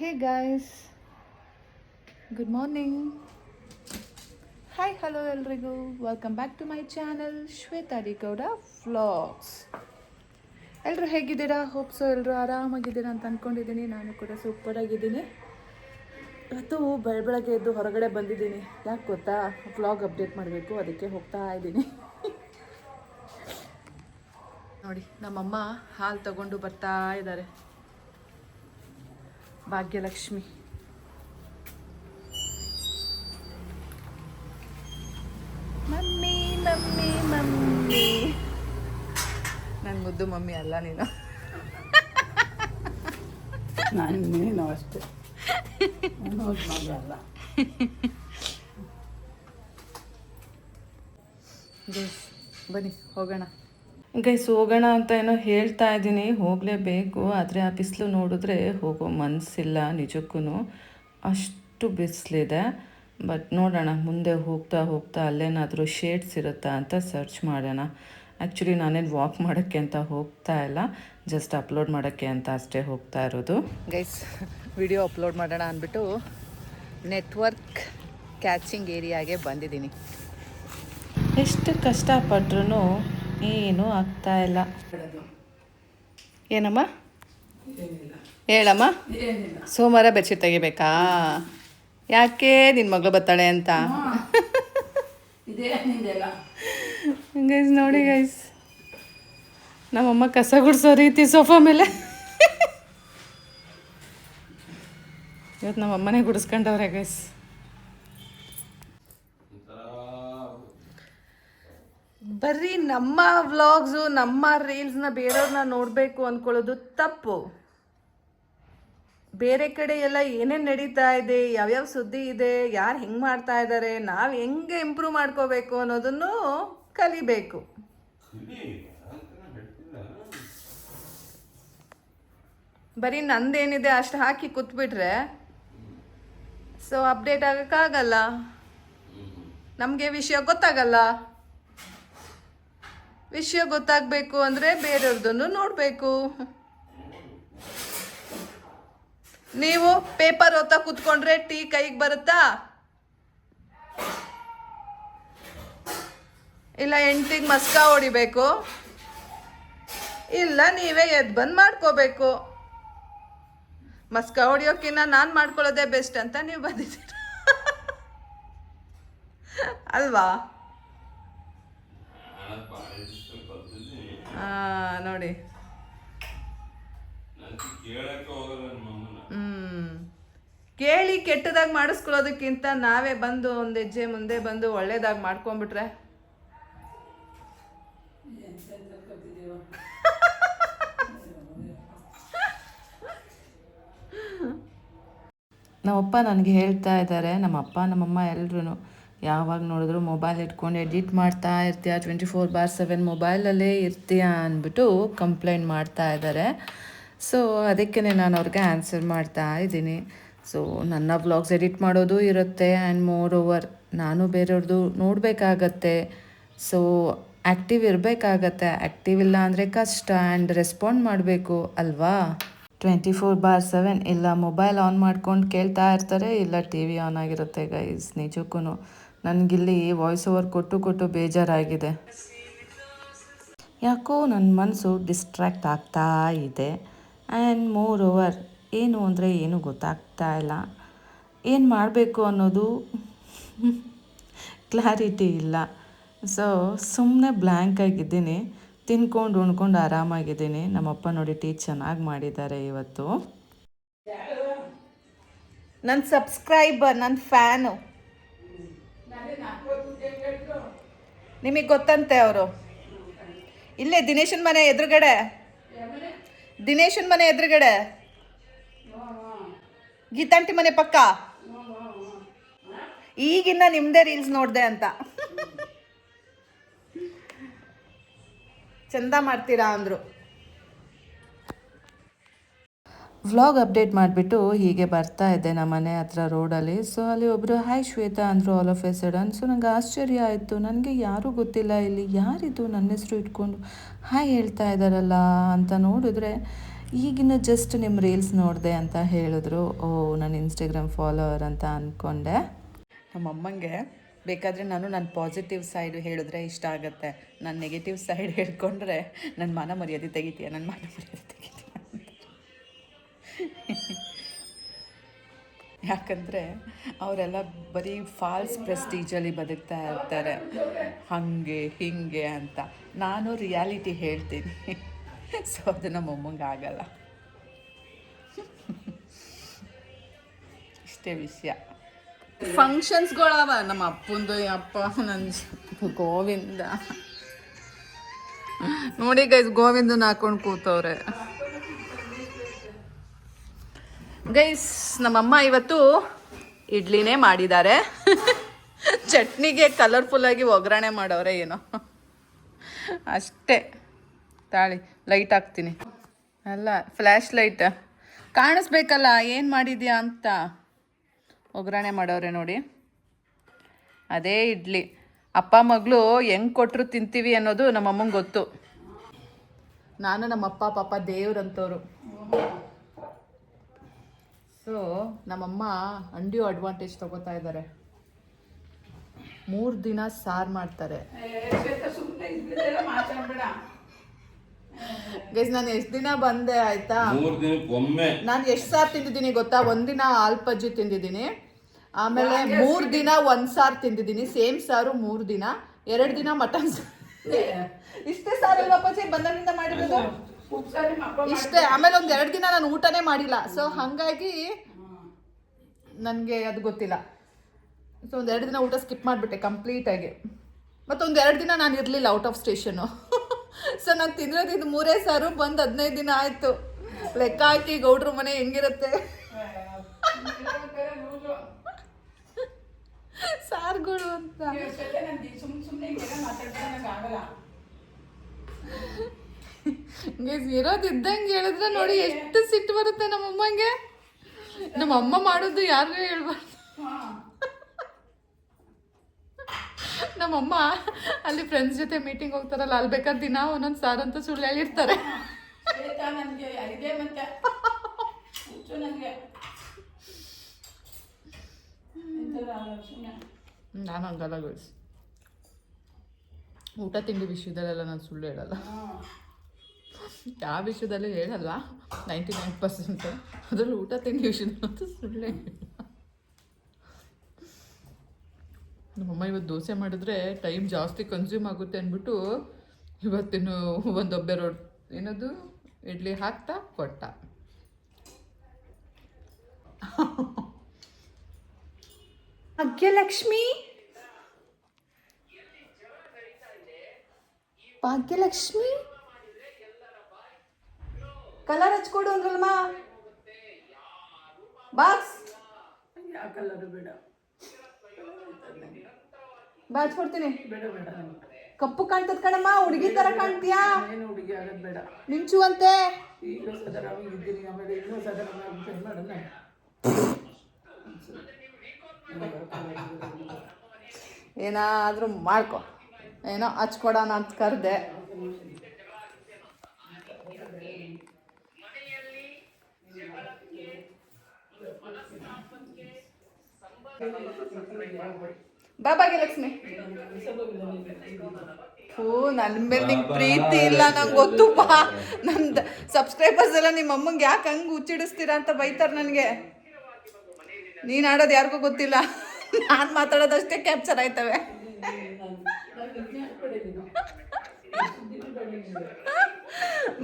Hey guys, good morning. Hi, hello ಎಲ್ರಿಗೂ. Welcome back to my channel Shwetha D Gowda vlogs. ಎಲ್ಲರೂ ಹೇಗಿದ್ದೀರಾ? Hope so ಎಲ್ಲರೂ ಆರಾಮಾಗಿದ್ದೀರಾ ಅಂತ ಅಂದ್ಕೊಂಡಿದ್ದೀನಿ. ನಾನು ಕೂಡ ಸೂಪರಾಗಿದ್ದೀನಿ. ಇವತ್ತು ಬೆಳಗ್ಗೆ ಎದ್ದು ಹೊರಗಡೆ ಬಂದಿದ್ದೀನಿ. ಯಾಕೆ ಗೊತ್ತಾ? ವ್ಲಾಗ್ ಅಪ್ಡೇಟ್ ಮಾಡಬೇಕು, ಅದಕ್ಕೆ ಹೋಗ್ತಾ ಇದ್ದೀನಿ. ನೋಡಿ, ನಮ್ಮಮ್ಮ ಹಾಲು ತಗೊಂಡು ಬರ್ತಾ ಇದ್ದಾರೆ. ಭಾಗ್ಯಲಕ್ಷ್ಮಿ. ಮಮ್ಮಿ ಮಮ್ಮಿ ಮಮ್ಮಿ, ನನ್ನ ಮುದ್ದು ಮಮ್ಮಿ ಅಲ್ಲ ನೀನು. ನೀನು ಅಷ್ಟೇ ಅಲ್ಲ. ಗೈಸ್ ಬನ್ನಿ ಹೋಗೋಣ. ಗೈಸ್ ಹೋಗೋಣ ಅಂತ ಏನೋ ಹೇಳ್ತಾ ಇದ್ದೀನಿ, ಹೋಗಲೇಬೇಕು. ಆದರೆ ಆ ಬಿಸಿಲು ನೋಡಿದ್ರೆ ಹೋಗೋ ಮನಸ್ಸಿಲ್ಲ ನಿಜಕ್ಕೂ. ಅಷ್ಟು ಬಿಸಿಲಿದೆ. ಬಟ್ ನೋಡೋಣ, ಮುಂದೆ ಹೋಗ್ತಾ ಹೋಗ್ತಾ ಅಲ್ಲೇನಾದರೂ ಶೇಡ್ಸ್ ಇರುತ್ತಾ ಅಂತ ಸರ್ಚ್ ಮಾಡೋಣ. ಆ್ಯಕ್ಚುಲಿ ನಾನೇನು ವಾಕ್ ಮಾಡೋಕ್ಕೆ ಅಂತ ಹೋಗ್ತಾ ಇಲ್ಲ, ಜಸ್ಟ್ ಅಪ್ಲೋಡ್ ಮಾಡೋಕ್ಕೆ ಅಂತ ಅಷ್ಟೇ ಹೋಗ್ತಾ ಇರೋದು. ಗೈಸ್ ವಿಡಿಯೋ ಅಪ್ಲೋಡ್ ಮಾಡೋಣ ಅಂದ್ಬಿಟ್ಟು ನೆಟ್ವರ್ಕ್ ಕ್ಯಾಚಿಂಗ್ ಏರಿಯಾಗೆ ಬಂದಿದ್ದೀನಿ. ಎಷ್ಟು ಕಷ್ಟಪಟ್ರೂ ಏನೂ ಆಗ್ತಾ ಇಲ್ಲ. ಏನಮ್ಮ ಹೇಳಮ್ಮ? ಸೋಮವಾರ ಬೆಡ್ಶೀಟ್ ತೆಗಿಬೇಕಾ? ಯಾಕೆ ನಿನ್ನ ಮಗಳು ಬರ್ತಾಳೆ ಅಂತ? ಗೈಸ್ ನೋಡಿ ಗೈಸ್, ನಮ್ಮಮ್ಮ ಕಸ ಗುಡಿಸೋ ರೀತಿ ಸೋಫಾ ಮೇಲೆ ಇವತ್ತು ನಮ್ಮಮ್ಮನೇ ಗುಡಿಸ್ಕೊಂಡವ್ರೆ ಗೈಸ್. ಬರ್ರಿ ನಮ್ಮ ವ್ಲಾಗ್ಸು, ನಮ್ಮ ರೀಲ್ಸ್ನ ಬೇರೆಯವ್ರನ್ನ ನೋಡಬೇಕು ಅಂದ್ಕೊಳ್ಳೋದು ತಪ್ಪು. ಬೇರೆ ಕಡೆ ಎಲ್ಲ ಏನೇನು ನಡೀತಾ ಇದೆ, ಯಾವ್ಯಾವ ಸುದ್ದಿ ಇದೆ, ಯಾರು ಹೆಂಗೆ ಮಾಡ್ತಾ ಇದ್ದಾರೆ, ನಾವು ಹೆಂಗೆ ಇಂಪ್ರೂವ್ ಮಾಡ್ಕೋಬೇಕು ಅನ್ನೋದನ್ನು ಕಲಿಬೇಕು. ಬರೀ ನಂದೇನಿದೆ ಅಷ್ಟು ಹಾಕಿ ಕೂತ್ಬಿಟ್ರೆ ಸೊ ಅಪ್ಡೇಟ್ ಆಗೋಕ್ಕಾಗಲ್ಲ, ನಮಗೆ ವಿಷಯ ಗೊತ್ತಾಗಲ್ಲ. ವಿಷಯ ಗೊತ್ತಾಗಬೇಕು ಅಂದರೆ ಬೇರೆಯವ್ರದ್ದನ್ನು ನೋಡಬೇಕು. ನೀವು ಪೇಪರ್ ಓದ್ತಾ ಕೂತ್ಕೊಂಡ್ರೆ ಟೀ ಕೈಗೆ ಬರುತ್ತಾ? ಇಲ್ಲ ಹೆಂಡ್ತಿಗೆ ಮಸ್ಕ ಹೊಡಿಬೇಕು, ಇಲ್ಲ ನೀವೇ ಎದ್ದು ಬಂದು ಮಾಡ್ಕೋಬೇಕು. ಮಸ್ಕ ಹೊಡಿಯೋಕ್ಕಿನ್ನ ನಾನು ಮಾಡ್ಕೊಳ್ಳೋದೇ ಬೆಸ್ಟ್ ಅಂತ ನೀವು ಬಂದಿದ್ದೀರ ಅಲ್ವಾ? ನೋಡಿ, ಕೇಳಿ ಕೆಟ್ಟದಾಗಿ ಮಾಡಿಸ್ಕೊಳ್ಳೋದಕ್ಕಿಂತ ನಾವೇ ಬಂದು ಒಂದು ಹೆಜ್ಜೆ ಮುಂದೆ ಬಂದು ಒಳ್ಳೇದಾಗಿ ಮಾಡ್ಕೊಂಡ್ಬಿಟ್ರೆ ನಮ್ಮಪ್ಪ ನನಗೆ ಹೇಳ್ತಾ ಇದ್ದಾರೆ, ನಮ್ಮಪ್ಪ ನಮ್ಮಮ್ಮ ಎಲ್ಲರೂ ಯಾವಾಗ ನೋಡಿದ್ರು ಮೊಬೈಲ್ ಇಟ್ಕೊಂಡು ಎಡಿಟ್ ಮಾಡ್ತಾ ಇರ್ತೀಯ, 24/7 ಮೊಬೈಲಲ್ಲೇ ಇರ್ತೀಯ ಅಂದ್ಬಿಟ್ಟು ಕಂಪ್ಲೇಂಟ್ ಮಾಡ್ತಾ ಇದ್ದಾರೆ. ಸೊ ಅದಕ್ಕೆ ನಾನು ಅವ್ರಿಗೆ ಆನ್ಸರ್ ಮಾಡ್ತಾ ಇದ್ದೀನಿ. ಸೊ ನನ್ನ ವ್ಲಾಗ್ಸ್ ಎಡಿಟ್ ಮಾಡೋದು ಇರುತ್ತೆ, ಆ್ಯಂಡ್ ಮೋರ್ ಓವರ್ ನಾನು ಬೇರೆಯವ್ರದ್ದು ನೋಡಬೇಕಾಗತ್ತೆ. ಸೊ ಆ್ಯಕ್ಟಿವ್ ಇರಬೇಕಾಗತ್ತೆ. ಆ್ಯಕ್ಟಿವ್ ಇಲ್ಲ ಅಂದರೆ ಕಷ್ಟ, ಆ್ಯಂಡ್ ರೆಸ್ಪಾಂಡ್ ಮಾಡಬೇಕು ಅಲ್ವಾ? 24/7 ಇಲ್ಲ ಮೊಬೈಲ್ ಆನ್ ಮಾಡ್ಕೊಂಡು ಕೇಳ್ತಾ ಇರ್ತಾರೆ, ಇಲ್ಲ ಟಿ ವಿ ಆನ್ ಆಗಿರುತ್ತೆ ಗೈಸ್. ನಿಜಕ್ಕೂ ನನಗಿಲ್ಲಿ ವಾಯ್ಸ್ ಓವರ್ ಕೊಟ್ಟು ಬೇಜಾರಾಗಿದೆ. ಯಾಕೋ ನನ್ನ ಮನಸ್ಸು ಡಿಸ್ಟ್ರ್ಯಾಕ್ಟ್ ಆಗ್ತಾ ಇದೆ. ಆ್ಯಂಡ್ ಮೋರ್ ಓವರ್ ಏನು ಅಂದರೆ ಏನು ಗೊತ್ತಾಗ್ತಾ ಇಲ್ಲ, ಏನು ಮಾಡಬೇಕು ಅನ್ನೋದು ಕ್ಲಾರಿಟಿ ಇಲ್ಲ. ಸೊ ಸುಮ್ಮನೆ ಬ್ಲ್ಯಾಂಕ್ ಆಗಿದ್ದೀನಿ. ತಿನ್ಕೊಂಡು ಉಣ್ಕೊಂಡು ಆರಾಮಾಗಿದ್ದೀನಿ. ನಮ್ಮಪ್ಪ ನೋಡಿ ಟೀ ಚೆನ್ನಾಗಿ ಮಾಡಿದ್ದಾರೆ ಇವತ್ತು. ನನ್ನ ಸಬ್ಸ್ಕ್ರೈಬರ್, ನನ್ನ ಫ್ಯಾನು, ನಿಮಗೆ ಗೊತ್ತಂತೆ ಅವರು. ಇಲ್ಲೇ ದಿನೇಶನ್ ಮನೆ ಎದುರುಗಡೆ, ದಿನೇಶನ್ ಮನೆ ಎದುರುಗಡೆ, ಗೀತಾಂಟಿ ಮನೆ ಪಕ್ಕ. ಈಗಿನ್ನ ನಿಮ್ಮದೇ ರೀಲ್ಸ್ ನೋಡಿದೆ ಅಂತ ಚಂದ ಮಾಡ್ತೀರಾ ಅಂದರು. ವ್ಲಾಗ್ ಅಪ್ಡೇಟ್ ಮಾಡಿಬಿಟ್ಟು ಹೀಗೆ ಬರ್ತಾ ಇದ್ದೆ ನಮ್ಮ ಮನೆ ಹತ್ರ ರೋಡಲ್ಲಿ. ಸೊ ಅಲ್ಲಿ ಒಬ್ಬರು ಹಾಯ್ ಶ್ವೇತಾ ಅಂದರು all of A sudden. So ನನಗೆ ಆಶ್ಚರ್ಯ ಆಯಿತು, ನನಗೆ ಯಾರೂ ಗೊತ್ತಿಲ್ಲ, ಇಲ್ಲಿ ಯಾರಿದು ನನ್ನ ಹೆಸರು ಇಟ್ಕೊಂಡು ಹಾಯ್ ಹೇಳ್ತಾ ಇದ್ದಾರಲ್ಲ ಅಂತ ನೋಡಿದ್ರೆ ಈಗಿನ ಜಸ್ಟ್ ನಿಮ್ಮ ರೀಲ್ಸ್ ನೋಡಿದೆ ಅಂತ ಹೇಳಿದ್ರು. ಓ, ನಾನು ಇನ್ಸ್ಟಾಗ್ರಾಮ್ ಫಾಲೋವರ್ ಅಂತ ಅಂದ್ಕೊಂಡೆ. ನಮ್ಮಮ್ಮಂಗೆ ಬೇಕಾದರೆ ನನ್ನ ಪಾಸಿಟಿವ್ ಸೈಡ್ ಹೇಳಿದ್ರೆ ಇಷ್ಟ ಆಗುತ್ತೆ. ನಾನು ನೆಗೆಟಿವ್ ಸೈಡ್ ಹೇಳ್ಕೊಂಡ್ರೆ ನನ್ನ ಮಾನ ಮರ್ಯಾದೆ ತೆಗಿತೀಯ ಯಾಕಂದರೆ ಅವರೆಲ್ಲ ಬರೀ ಫಾಲ್ಸ್ ಪ್ರೆಸ್ಟೀಜಲ್ಲಿ ಬದುಕ್ತಾ ಇರ್ತಾರೆ, ಹಾಗೆ ಹೀಗೆ ಅಂತ. ನಾನು ರಿಯಾಲಿಟಿ ಹೇಳ್ತೀನಿ. ಸೊ ಅದು ನಮ್ಮಮ್ಮಂಗೆ ಆಗಲ್ಲ. ಇಷ್ಟೇ ವಿಷಯ. ಫಂಕ್ಷನ್ಸ್ಗಳವ ನಮ್ಮ ಅಪ್ಪಂದು. ಅಪ್ಪ ನನ್ನ ಗೋವಿಂದ ನೋಡಿ ಗೈಸ್, ಗೋವಿಂದನ ಹಾಕೊಂಡು ಕೂತವ್ರೆ ಗೈಸ್. ನಮ್ಮಮ್ಮ ಇವತ್ತು ಇಡ್ಲಿನೇ ಮಾಡಿದ್ದಾರೆ. ಚಟ್ನಿಗೆ ಕಲರ್ಫುಲ್ಲಾಗಿ ಒಗ್ಗರಣೆ ಮಾಡವ್ರೆ ಏನೋ ಅಷ್ಟೇ. ತಾಳಿ ಲೈಟ್ ಹಾಕ್ತೀನಿ. ಅಲ್ಲ, ಫ್ಲ್ಯಾಶ್ ಲೈಟ್ ಕಾಣಿಸ್ಬೇಕಲ್ಲ ಏನು ಮಾಡಿದ್ಯಾ ಅಂತ. ಒಗ್ಗರಣೆ ಮಾಡವ್ರೆ ನೋಡಿ. ಅದೇ ಇಡ್ಲಿ. ಅಪ್ಪ ಮಗಳು ಹೆಂಗೆ ಕೊಟ್ಟರು ತಿಂತೀವಿ ಅನ್ನೋದು ನಮ್ಮಮ್ಮಂಗೆ ಗೊತ್ತು. ನಾನು ನಮ್ಮಪ್ಪ ಪಾಪ ದೇವ್ರಂತವ್ರು. ಸೊ ನಮ್ಮಮ್ಮ ಅಂಡ್ಯೂ ಅಡ್ವಾಂಟೇಜ್ ತಗೋತಾ ಇದ್ದಾರೆ. 3 ದಿನ ಸಾರು ಮಾಡ್ತಾರೆ ಗೈಸ್. ನಾನು ಎಷ್ಟು ದಿನ ಬಂದೆ ಆಯ್ತಾ, ನಾನು ಎಷ್ಟು ಸಾರು ತಿಂದಿದ್ದೀನಿ ಗೊತ್ತಾ? ಒಂದಿನ ಆಲ್ಪಜ್ಜಿ ತಿಂದಿದ್ದೀನಿ, ಆಮೇಲೆ 3 ದಿನ ಒಂದು ಸಾರು ತಿಂದಿದ್ದೀನಿ. ಸೇಮ್ ಸಾರು 3 ದಿನ, 2 ದಿನ ಮಟನ್. ಇಷ್ಟೇ ಸಾರು ಅಲ್ವಾ ಅಪ್ಪಾಜಿ ಬಂದಾಗಿಂದ ಮಾಡಿರೋದು? ಇಷ್ಟೇ. ಆಮೇಲೆ ಒಂದು 2 ದಿನ ನಾನು ಊಟನೇ ಮಾಡಿಲ್ಲ. ಸೊ ಹಾಗಾಗಿ ನನಗೆ ಅದು ಗೊತ್ತಿಲ್ಲ. ಸೊ ಒಂದು 2 ದಿನ ಊಟ ಸ್ಕಿಪ್ ಮಾಡಿಬಿಟ್ಟೆ ಕಂಪ್ಲೀಟಾಗಿ. ಮತ್ತೊಂದು 2 ದಿನ ನಾನು ಇರಲಿಲ್ಲ ಔಟ್ ಆಫ್ ಸ್ಟೇಷನು. ಸೊ ನಾನು ತಿನ್ನೋದು ಇದು 3 ಸಾರು. ಬಂದು 15 ದಿನ ಆಯಿತು. ಲೆಕ್ಕ ಹಾಕಿ ಗೌಡ್ರ ಮನೆ ಹೆಂಗಿರುತ್ತೆ ಸಾರುಗಳು ಅಂತ. ಇರೋದು ಇದ್ದಂಗೆ ಹೇಳಿದ್ರೆ ನೋಡಿ ಎಷ್ಟು ಸಿಟ್ಟು ಬರುತ್ತೆ ನಮ್ಮಮ್ಮಂಗೆ. ನಮ್ಮಮ್ಮ ಮಾಡೋದು ಯಾರಿಗೂ ಹೇಳ್ಬಾರ್ದು. ನಮ್ಮಮ್ಮ ಅಲ್ಲಿ ಫ್ರೆಂಡ್ಸ್ ಜೊತೆ ಮೀಟಿಂಗ್ ಹೋಗ್ತಾರಲ್ಲ, ಅಲ್ಲಿ ಬೇಕಾದ್ರೆ ದಿನ ಒಂದೊಂದು ಸಾರು ಅಂತ ಸುಳ್ಳು ಹೇಳಿರ್ತಾರೆ. ನಾನು ಹಂಗಲ್ಲ ಗೈಸ್. ಊಟ ತಿಂಡಿ ವಿಷಯದಲ್ಲೆಲ್ಲ ನಾನು ಸುಳ್ಳು ಹೇಳಲ್ಲ. ಯಾವ ವಿಷಯದಲ್ಲೂ ಹೇಳಲ್ಲ, 99%. ಅದರಲ್ಲೂ ಊಟ ತಿಂಡಿ ವಿಷಯದಲ್ಲಂತೂ ಸುಳ್ಳು ಹೇಳಲ್ಲ. ನಮ್ಮಮ್ಮ ಇವತ್ತು ದೋಸೆ ಮಾಡಿದ್ರೆ ಟೈಮ್ ಜಾಸ್ತಿ ಕನ್ಸ್ಯೂಮ್ ಆಗುತ್ತೆ ಅಂದ್ಬಿಟ್ಟು ಇವತ್ತಿನ ಒಂದೊಬ್ಬೆ ಏನದು ಇಡ್ಲಿ ಹಾಕ್ತಾ ಕೊಟ್ಟ. ಭಾಗ್ಯಲಕ್ಷ್ಮಿ, ಭಾಗ್ಯಲಕ್ಷ್ಮಿ ಕಲರ್ ಹಚ್ಕೊಡು ಅಂದ್ರಲ್ಮ. ಬಾಕ್ಸ್ ಯಾವ ಕಲರ್ ಬೇಡ, ಬಾಚ್ಕೊಡ್ತೀನಿ. ಬೇಡ ಬೇಡ. ಕಪ್ಪು ಕಾಣ್ತದ ಕಣಮ್ಮ, ಹುಡುಗಿ ತರ ಕಾಣ್ತೀಯಾ? ಏನು ಹುಡುಗಿ ಆಗೋದು ಬೇಡ. ಮಿಂಚುವಂತೆ ಈಗ ಸದರಾಗಿ ಇದ್ದೀನಿ, ಆಮೇಲೆ ಇನ್ನೂ ಸದರಾಗಿ ಮಾಡೋಣ. ಏನಾದರೂ ಮಾಡ್ಕೊ, ಏನೋ ಹಚ್ಕೊಡೋಣ ಅಂತ ಕರೆದೆ. ಬಾಬಾಗೆ ಲಕ್ಷ್ಮಿ. ಓ, ನನ್ನ ಮೇಲೆ ನಿಂಗೆ ಪ್ರೀತಿ ಇಲ್ಲ ನಂಗೆ ಗೊತ್ತು. ಬಾ, ನಂದು ಸಬ್ಸ್ಕ್ರೈಬರ್ಸ್ ಎಲ್ಲ ನಿಮ್ಮ ಅಮ್ಮಂಗೆ ಯಾಕೆ ಹಂಗೆ ಹುಚ್ಚಿಡಿಸ್ತೀರಾ ಅಂತ ಬೈತಾರೆ ನನಗೆ. ನೀನು ಆಡೋದು ಯಾರಿಗೂ ಗೊತ್ತಿಲ್ಲ, ನಾನು ಮಾತಾಡೋದಷ್ಟೇ ಕ್ಯಾಪ್ಚರ್ ಆಯ್ತವೆ.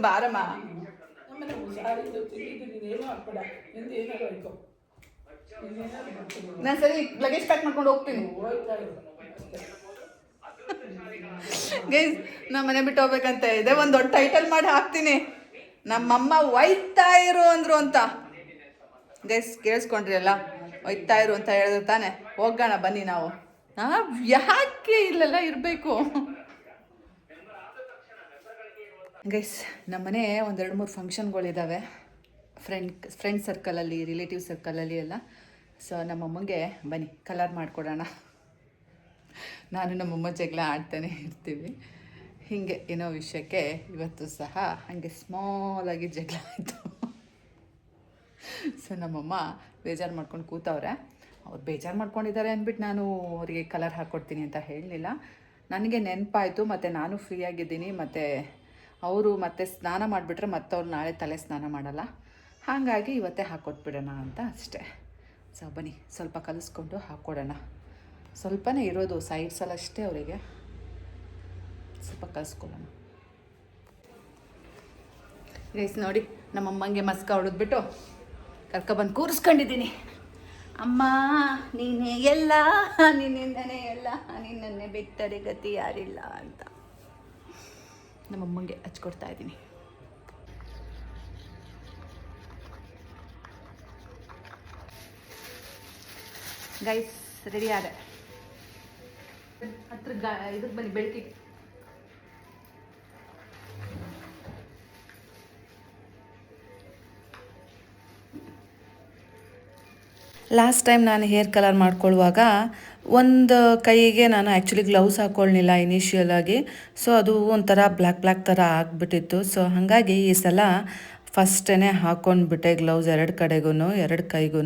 ಬಾರಮ್ಮ. ನಾನು ಸರಿ ಲಗೇಜ್ ಪ್ಯಾಕ್ ಮಾಡ್ಕೊಂಡು ಹೋಗ್ತೀನಿ. ಗೈಸ್, ನಮ್ಮ ಮನೆ ಬಿಟ್ಟು ಹೋಗ್ಬೇಕಂತ ಇದೆ. ಒಂದು ದೊಡ್ಡ ಟೈಟಲ್ ಮಾಡಿ ಹಾಕ್ತೀನಿ, ನಮ್ಮಮ್ಮ ಒಯ್ತಾ ಇರು ಅಂದ್ರು ಅಂತ. ಗೈಸ್ ಕೇಳಿಸ್ಕೊಂಡ್ರಿ ಅಲ್ಲ, ಒಯ್ತಾ ಇರು ಅಂತ ಹೇಳಿದ್ರು ತಾನೆ. ಹೋಗೋಣ ಬನ್ನಿ ನಾವು. ಯಾಕೆ ಇಲ್ಲೆಲ್ಲ ಇರಬೇಕು ಗೈಸ್? ನಮ್ಮನೆ 1-2-3 ಫಂಕ್ಷನ್ಗಳಿದ್ದಾವೆ, ಫ್ರೆಂಡ್ ಸರ್ಕಲಲ್ಲಿ, ರಿಲೇಟಿವ್ ಸರ್ಕಲಲ್ಲಿ ಎಲ್ಲ. ಸೊ ನಮ್ಮಮ್ಮಗೆ ಬನ್ನಿ ಕಲರ್ ಮಾಡಿಕೊಡೋಣ. ನಾನು ನಮ್ಮಮ್ಮ ಜಗಳ ಆಡ್ತಾನೆ ಇರ್ತೀವಿ. ಹೀಗೆ ಏನೋ ವಿಷಯಕ್ಕೆ ಇವತ್ತು ಸಹ ಹಾಗೆ ಸ್ಮಾಲಾಗಿ ಜಗಳ ಆಯಿತು. ಸೊ ನಮ್ಮಮ್ಮ ಬೇಜಾರು ಮಾಡ್ಕೊಂಡು ಕೂತವ್ರೆ. ಅವ್ರು ಬೇಜಾರು ಮಾಡ್ಕೊಂಡಿದ್ದಾರೆ ಅಂದ್ಬಿಟ್ಟು ನಾನು ಅವರಿಗೆ ಕಲರ್ ಹಾಕ್ಕೊಡ್ತೀನಿ ಅಂತ ಹೇಳಲಿಲ್ಲ. ನನಗೆ ನೆನಪಾಯಿತು, ಮತ್ತು ನಾನು ಫ್ರೀಯಾಗಿದ್ದೀನಿ, ಮತ್ತು ಅವರು ಮತ್ತೆ ಸ್ನಾನ ಮಾಡಿಬಿಟ್ರೆ ಮತ್ತೆ ಅವ್ರು ನಾಳೆ ತಲೆ ಸ್ನಾನ ಮಾಡಲ್ಲ, ಹಾಗಾಗಿ ಇವತ್ತೇ ಹಾಕ್ಕೊಟ್ಬಿಡೋಣ ಅಂತ ಅಷ್ಟೇ. ಸೊ ಬನ್ನಿ ಸ್ವಲ್ಪ ಕಲಿಸ್ಕೊಂಡು ಹಾಕ್ಕೊಡೋಣ. ಸ್ವಲ್ಪನೇ ಇರೋದು ಸೈಡ್ಸಲ್ಲಿ ಅಷ್ಟೇ, ಅವರಿಗೆ ಸ್ವಲ್ಪ ಕಲಿಸ್ಕೊಳ್ಳೋಣ. ಗೈಸ್ ನೋಡಿ, ನಮ್ಮಮ್ಮಂಗೆ ಮಸ್ಕ ಹೊಡೆದ್ಬಿಟ್ಟು ಕರ್ಕೊಬಂದು ಕೂರಿಸ್ಕೊಂಡಿದ್ದೀನಿ. ಅಮ್ಮ ನೀನೇ ಎಲ್ಲ, ನಿನ್ನಿಂದನೇ ಎಲ್ಲ, ನಿನ್ನನ್ನೇ ಬಿಟ್ಟರೆ ಗತಿ ಯಾರಿಲ್ಲ ಅಂತ ನಮ್ಮಮ್ಮಂಗೆ ಹಚ್ಕೊಡ್ತಾ ಇದ್ದೀನಿ. ಗೈಸ್ ರೆಡಿ ಆದೆ. ಹತ್ರ ಇದಕ್ಕೆ ಬನ್ನಿ, ಬೆಳಕಿಗೆ. ಲಾಸ್ಟ್ ಟೈಮ್ ನಾನು ಹೇರ್ ಕಲರ್ ಮಾಡ್ಕೊಳ್ಳುವಾಗ ಒಂದು ಕೈಗೆ ನಾನು ಆ್ಯಕ್ಚುಲಿ ಗ್ಲೌಸ್ ಹಾಕ್ಕೊಳ್ಳಿಲ್ಲ ಇನಿಷಿಯಲಾಗಿ. ಸೊ ಅದು ಒಂಥರ ಬ್ಲ್ಯಾಕ್ ಥರ ಆಗಿಬಿಟ್ಟಿತ್ತು. ಸೊ ಹಾಗಾಗಿ ಈ ಸಲ ಫಸ್ಟೇ ಹಾಕ್ಕೊಂಡ್ಬಿಟ್ಟೆ ಗ್ಲೌಸ್ ಎರಡು ಕಡೆಗೂ, ಎರಡು ಕೈಗೂ.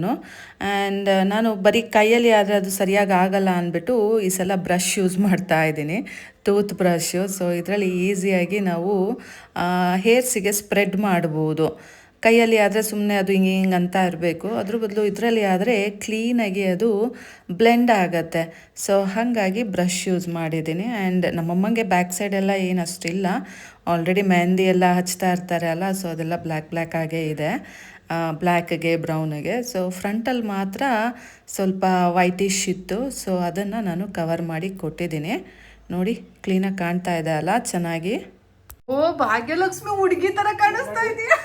ಆ್ಯಂಡ್ ನಾನು ಬರೀ ಕೈಯಲ್ಲಿ ಆದರೆ ಅದು ಸರಿಯಾಗಿ ಆಗಲ್ಲ ಅಂದ್ಬಿಟ್ಟು ಈ ಸಲ ಬ್ರಷ್ ಯೂಸ್ ಮಾಡ್ತಾ ಇದ್ದೀನಿ, ಟೂತ್ ಬ್ರಷು. ಸೊ ಇದರಲ್ಲಿ ಈಸಿಯಾಗಿ ನಾವು ಹೇರ್ಸಿಗೆ ಸ್ಪ್ರೆಡ್ ಮಾಡ್ಬೋದು. ಕೈಯಲ್ಲಿ ಆದರೆ ಸುಮ್ಮನೆ ಅದು ಹಿಂಗೆ ಹಿಂಗೆ ಅಂತ ಇರಬೇಕು, ಅದ್ರ ಬದಲು ಇದರಲ್ಲಿ ಆದರೆ ಕ್ಲೀನಾಗಿ ಅದು ಬ್ಲೆಂಡ್ ಆಗುತ್ತೆ. ಸೊ ಹಾಗಾಗಿ ಬ್ರಷ್ ಯೂಸ್ ಮಾಡಿದ್ದೀನಿ. ಆ್ಯಂಡ್ ನಮ್ಮಮ್ಮಂಗೆ ಬ್ಯಾಕ್ ಸೈಡೆಲ್ಲ ಏನು ಅಷ್ಟಿಲ್ಲ, ಆಲ್ರೆಡಿ ಮೆಹಂದಿ ಎಲ್ಲ ಹಚ್ತಾ ಇರ್ತಾರೆ ಅಲ್ಲ, ಸೊ ಅದೆಲ್ಲ ಬ್ಲ್ಯಾಕ್ ಆಗೇ ಇದೆ, ಬ್ಲ್ಯಾಕ್ಗೆ ಬ್ರೌನಿಗೆ. ಸೊ ಫ್ರಂಟಲ್ಲಿ ಮಾತ್ರ ಸ್ವಲ್ಪ ವೈಟಿಶ್ ಇತ್ತು, ಸೊ ಅದನ್ನು ನಾನು ಕವರ್ ಮಾಡಿ ಕೊಟ್ಟಿದ್ದೀನಿ. ನೋಡಿ ಕ್ಲೀನಾಗಿ ಕಾಣ್ತಾ ಇದೆ ಅಲ್ಲ, ಚೆನ್ನಾಗಿ. ಓ ಭಾಗ್ಯಲಕ್ಷ್ಮಿ ಹುಡುಗಿ ಥರ ಕಾಣಿಸ್ತಾ ಇದೆಯಾ?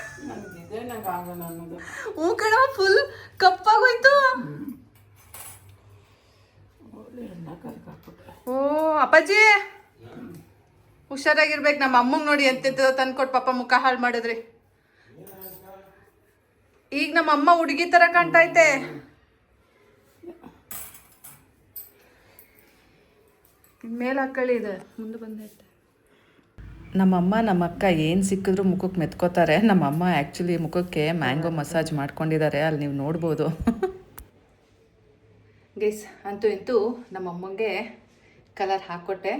ಹ್ಞೂ ಕಣ, ಫುಲ್ ಕಪ್ಪಾಗೋಯ್ತು. ಓ ಅಪ್ಪಾಜಿ ಹುಷಾರಾಗಿರ್ಬೇಕು. ನಮ್ಮ ಅಮ್ಮಂಗೆ ನೋಡಿ ಎಂತೆಂತ ತಂದ್ಕೊಟ್ಟು ಪಾಪ ಮುಖ ಹಾಳು ಮಾಡಿದ್ರಿ. ಈಗ ನಮ್ಮ ಅಮ್ಮ ಹುಡುಗಿ ತರ ಕಾಣ್ತೈತೆ. ಮೇಲೆ ಹಾಕೊಳ್ಳಿ, ಇದೆ ಮುಂದೆ ಬಂದೈತೆ. ನಮ್ಮಮ್ಮ ನಮ್ಮ ಅಕ್ಕ ಏನು ಸಿಕ್ಕಿದ್ರು ಮುಖಕ್ಕೆ ಮೆತ್ಕೋತಾರೆ. ನಮ್ಮಮ್ಮ ಆ್ಯಕ್ಚುಲಿ ಮುಖಕ್ಕೆ ಮ್ಯಾಂಗೋ ಮಸಾಜ್ ಮಾಡ್ಕೊಂಡಿದ್ದಾರೆ, ಅಲ್ಲಿ ನೀವು ನೋಡ್ಬೋದು. ಗೈಸ್ ಅಂತೂ ಇಂತೂ ನಮ್ಮಮ್ಮಂಗೆ ಕಲರ್ ಹಾಕ್ಕೊಟ್ಟೆ,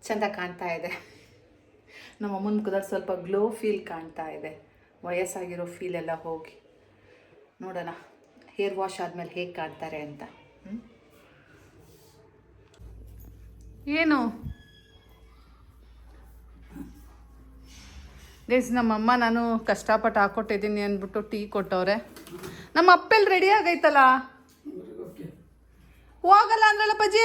ಚೆಂದ ಕಾಣ್ತಾ ಇದೆ. ನಮ್ಮಮ್ಮನ ಮುಖದಲ್ಲಿ ಸ್ವಲ್ಪ ಗ್ಲೋ ಫೀಲ್ ಕಾಣ್ತಾ ಇದೆ, ವಯಸ್ಸಾಗಿರೋ ಫೀಲ್ ಎಲ್ಲ ಹೋಗಿ. ನೋಡೋಣ ಹೇರ್ ವಾಶ್ ಆದಮೇಲೆ ಹೇಗೆ ಕಾಣ್ತಾರೆ ಅಂತ. ಏನು ಗೈಸ್, ನಮ್ಮಮ್ಮ ನಾನು ಕಷ್ಟಪಟ್ಟು ಹಾಕ್ಕೊಟ್ಟಿದ್ದೀನಿ ಅಂದ್ಬಿಟ್ಟು ಟೀ ಕೊಟ್ಟವ್ರೆ. ನಮ್ಮ ಅಪ್ಪೆಲ್ಲಿ ರೆಡಿ ಆಗೈತಲ್ಲ, ಹೋಗಲ್ಲ ಅಂದ್ರಲ್ಲಪ್ಪಾಜಿ.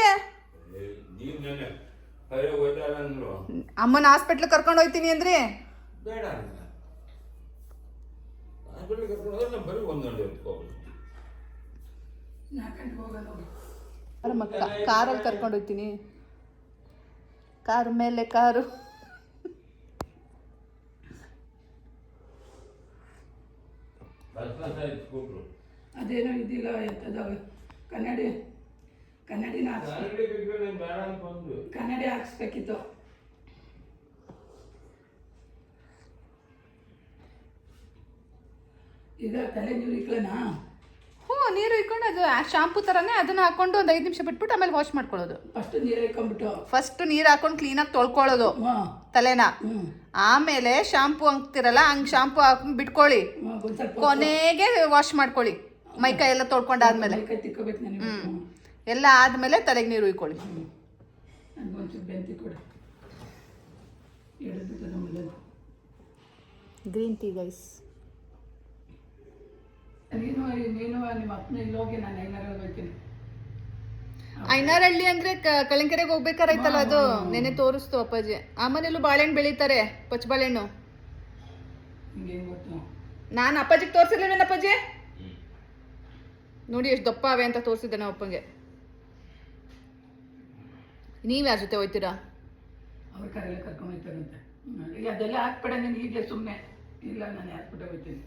ಅಮ್ಮನ ಹಾಸ್ಪಿಟ್ಲಿಗೆ ಕರ್ಕೊಂಡು ಹೋಗ್ತೀನಿ ಅಂದ್ರಿ. ಕಾರಲ್ಲಿ ಕರ್ಕೊಂಡು ಹೋಗ್ತೀನಿ, ಕಾರ್ ಮೇಲೆ ಕಾರು. ಅದೇನೋ ಇದೀಗ ಎಂಥದ್ದು ಕನ್ನಡಿನ ಕನ್ನಡಿ ಹಾಕ್ಸ್ಬೇಕಿತ್ತು. ಈಗ ತಲೆ ನೀರು ಇಕ್ಲನಾ? ಹ್ಞೂ, ನೀರು ಇಕ್ಕೊಂಡು ಅದು ಶಾಂಪೂ ಥರನೇ ಅದನ್ನು ಹಾಕ್ಕೊಂಡು ಒಂದು 5 ನಿಮಿಷ ಬಿಟ್ಬಿಟ್ಟು ಆಮೇಲೆ ವಾಶ್ ಮಾಡ್ಕೊಳ್ಳೋದು. ಫಸ್ಟ್ ನೀರು ಹಾಕೊಂಡು ಕ್ಲೀನಾಗಿ ತೊಳ್ಕೊಳ್ಳೋದು ತಲೆನ. ಆಮೇಲೆ ಶಾಂಪೂ ಹಾಕ್ತಿರಲ್ಲ, ಹಂಗೆ ಶಾಂಪೂ ಹಾಕೊಂಡು ಬಿಟ್ಕೊಳ್ಳಿ, ಕೊನೆಗೆ ವಾಶ್ ಮಾಡ್ಕೊಳ್ಳಿ. ಮೈಕೈ ಎಲ್ಲ ತೊಳ್ಕೊಂಡಾದ್ಮೇಲೆ ಎಲ್ಲ ಆದಮೇಲೆ ತಲೆಗೆ ನೀರು ಉಯ್ಕೊಳ್ಳಿ. Green tea guys. ನೀನು ನಿಮ್ಮ ಅಪ್ಪನ ಇಲ್ಲಿ ಹೋಗಿ ನಾನು ಐನಾರಲ್ಲಿ ಹೋಗ್ತೀನಿ. ಐನಾರಹಳ್ಳಿ ಅಂದ್ರೆ ಕಳಂಕೆರೆಗೆ ಹೋಗ್ಬೇಕಾರಾಯ್ತಲ್ಲ, ಅದು ನೆನೆ ತೋರಿಸ್ತು ಅಪ್ಪಾಜಿ. ಆ ಮನೇಲೂ ಬಾಳೆಹಣ್ಣು ಬೆಳೀತಾರೆ, ಪಚ್ಚ ಬಾಳೆಹಣ್ಣು. ನಾನು ಅಪ್ಪಾಜಿಗೆ ತೋರಿಸಿರ್ಲಿಲ್ಲ ಅಪ್ಪಾಜಿ, ನೋಡಿ ಎಷ್ಟು ದಪ್ಪ ಅವೆ ಅಂತ ತೋರಿಸಿದ್ದೆ ನಾವು ಅಪ್ಪಂಗೆ. ನೀವು ಯಾರ ಜೊತೆ ಹೋಗ್ತೀರಾ? ಅವ್ರ ಕರೆಲ್ಲ ಕರ್ಕೊಂಡು ಹೋಗ್ತಾರಂತೆ. ಅದೆಲ್ಲ ಹಾಕ್ಬೇಡ ನೀನು ಈಗಲೇ ಸುಮ್ಮನೆ. ಇಲ್ಲ, ನಾನು ಹಾಕ್ಬಿಟ್ಟೆ ಹೋಗ್ತೀನಿ.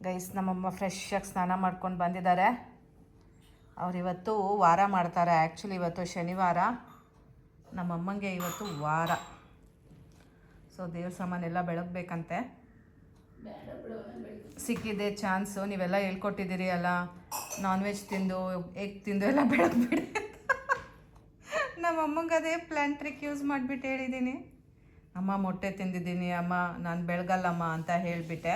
ಗೈಸ್ ನಮ್ಮಮ್ಮ ಫ್ರೆಶ್ಶಾಗಿ ಸ್ನಾನ ಮಾಡ್ಕೊಂಡು ಬಂದಿದ್ದಾರೆ. ಅವರಿವತ್ತು ವಾರ ಮಾಡ್ತಾರೆ. ಆ್ಯಕ್ಚುಲಿ ಇವತ್ತು ಶನಿವಾರ, ನಮ್ಮಮ್ಮಂಗೆ ಇವತ್ತು ವಾರ. ಸೊ ದೇವ್ರ ಸಾಮಾನೆಲ್ಲ ಬೆಳಗ್ಬೇಕಂತೆ. ಸಿಕ್ಕಿದೆ ಚಾನ್ಸು. ನೀವೆಲ್ಲ ಹೇಳ್ಕೊಟ್ಟಿದ್ದೀರಿ ಅಲ್ಲ, ನಾನ್ ವೆಜ್ ತಿಂದು ಎಗ್ ತಿಂದು ಎಲ್ಲ ಬೆಳಗ್ಬಿಡಿ. ನಮ್ಮಮ್ಮಂಗೆ ಅದೇ ಪ್ಲ್ಯಾನ್ ಟ್ರಿಕ್ ಯೂಸ್ ಮಾಡಿಬಿಟ್ಟು ಹೇಳಿದ್ದೀನಿ. ಅಮ್ಮ ಮೊಟ್ಟೆ ತಿಂದಿದ್ದೀನಿ ಅಮ್ಮ, ನಾನು ಬೆಳಗಲ್ಲಮ್ಮ ಅಂತ ಹೇಳಿಬಿಟ್ಟೆ.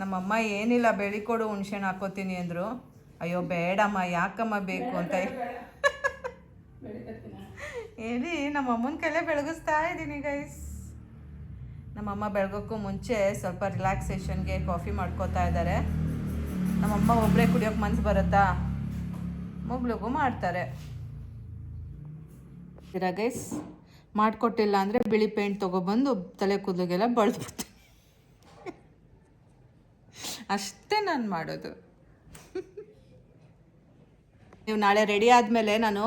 ನಮ್ಮಮ್ಮ ಏನಿಲ್ಲ ಬೆಳಿಕೊಡು ಹುಣ್ಸೆಹಣ್ಣು ಹಾಕೋತೀನಿ ಅಂದರು. ಅಯ್ಯೋ ಬೇಡಮ್ಮ, ಯಾಕಮ್ಮ ಬೇಕು ಅಂತ ಹೇಳಿ ನಮ್ಮಮ್ಮನ ಕೈಲೇ ಬೆಳಗಿಸ್ತಾ ಇದ್ದೀನಿ ಗೈಸ್. ನಮ್ಮಮ್ಮ ಬೆಳಗೋಕ್ಕೂ ಮುಂಚೆ ಸ್ವಲ್ಪ ರಿಲ್ಯಾಕ್ಸೇಷನ್ಗೆ ಕಾಫಿ ಮಾಡ್ಕೋತಾ ಇದ್ದಾರೆ. ನಮ್ಮಮ್ಮ ಒಬ್ಬರೇ ಕುಡಿಯೋಕೆ ಮನ್ಸು ಬರುತ್ತಾ, ಮಗಳಿಗೂ ಮಾಡ್ತಾರೆ. ಗೈಸ್ ಮಾಡಿಕೊಟ್ಟಿಲ್ಲ ಅಂದರೆ ಬಿಳಿ ಪೇಂಟ್ ತೊಗೊಬಂದು ತಲೆ ಕೂದಲಿಗೆಲ್ಲ ಬಳದ್ಬಿಡ್ತೀನಿ. ಅಷ್ಟೇ ನಾನು ಮಾಡೋದು. ನೀವು ನಾಳೆ ರೆಡಿ ಆದಮೇಲೆ ನಾನು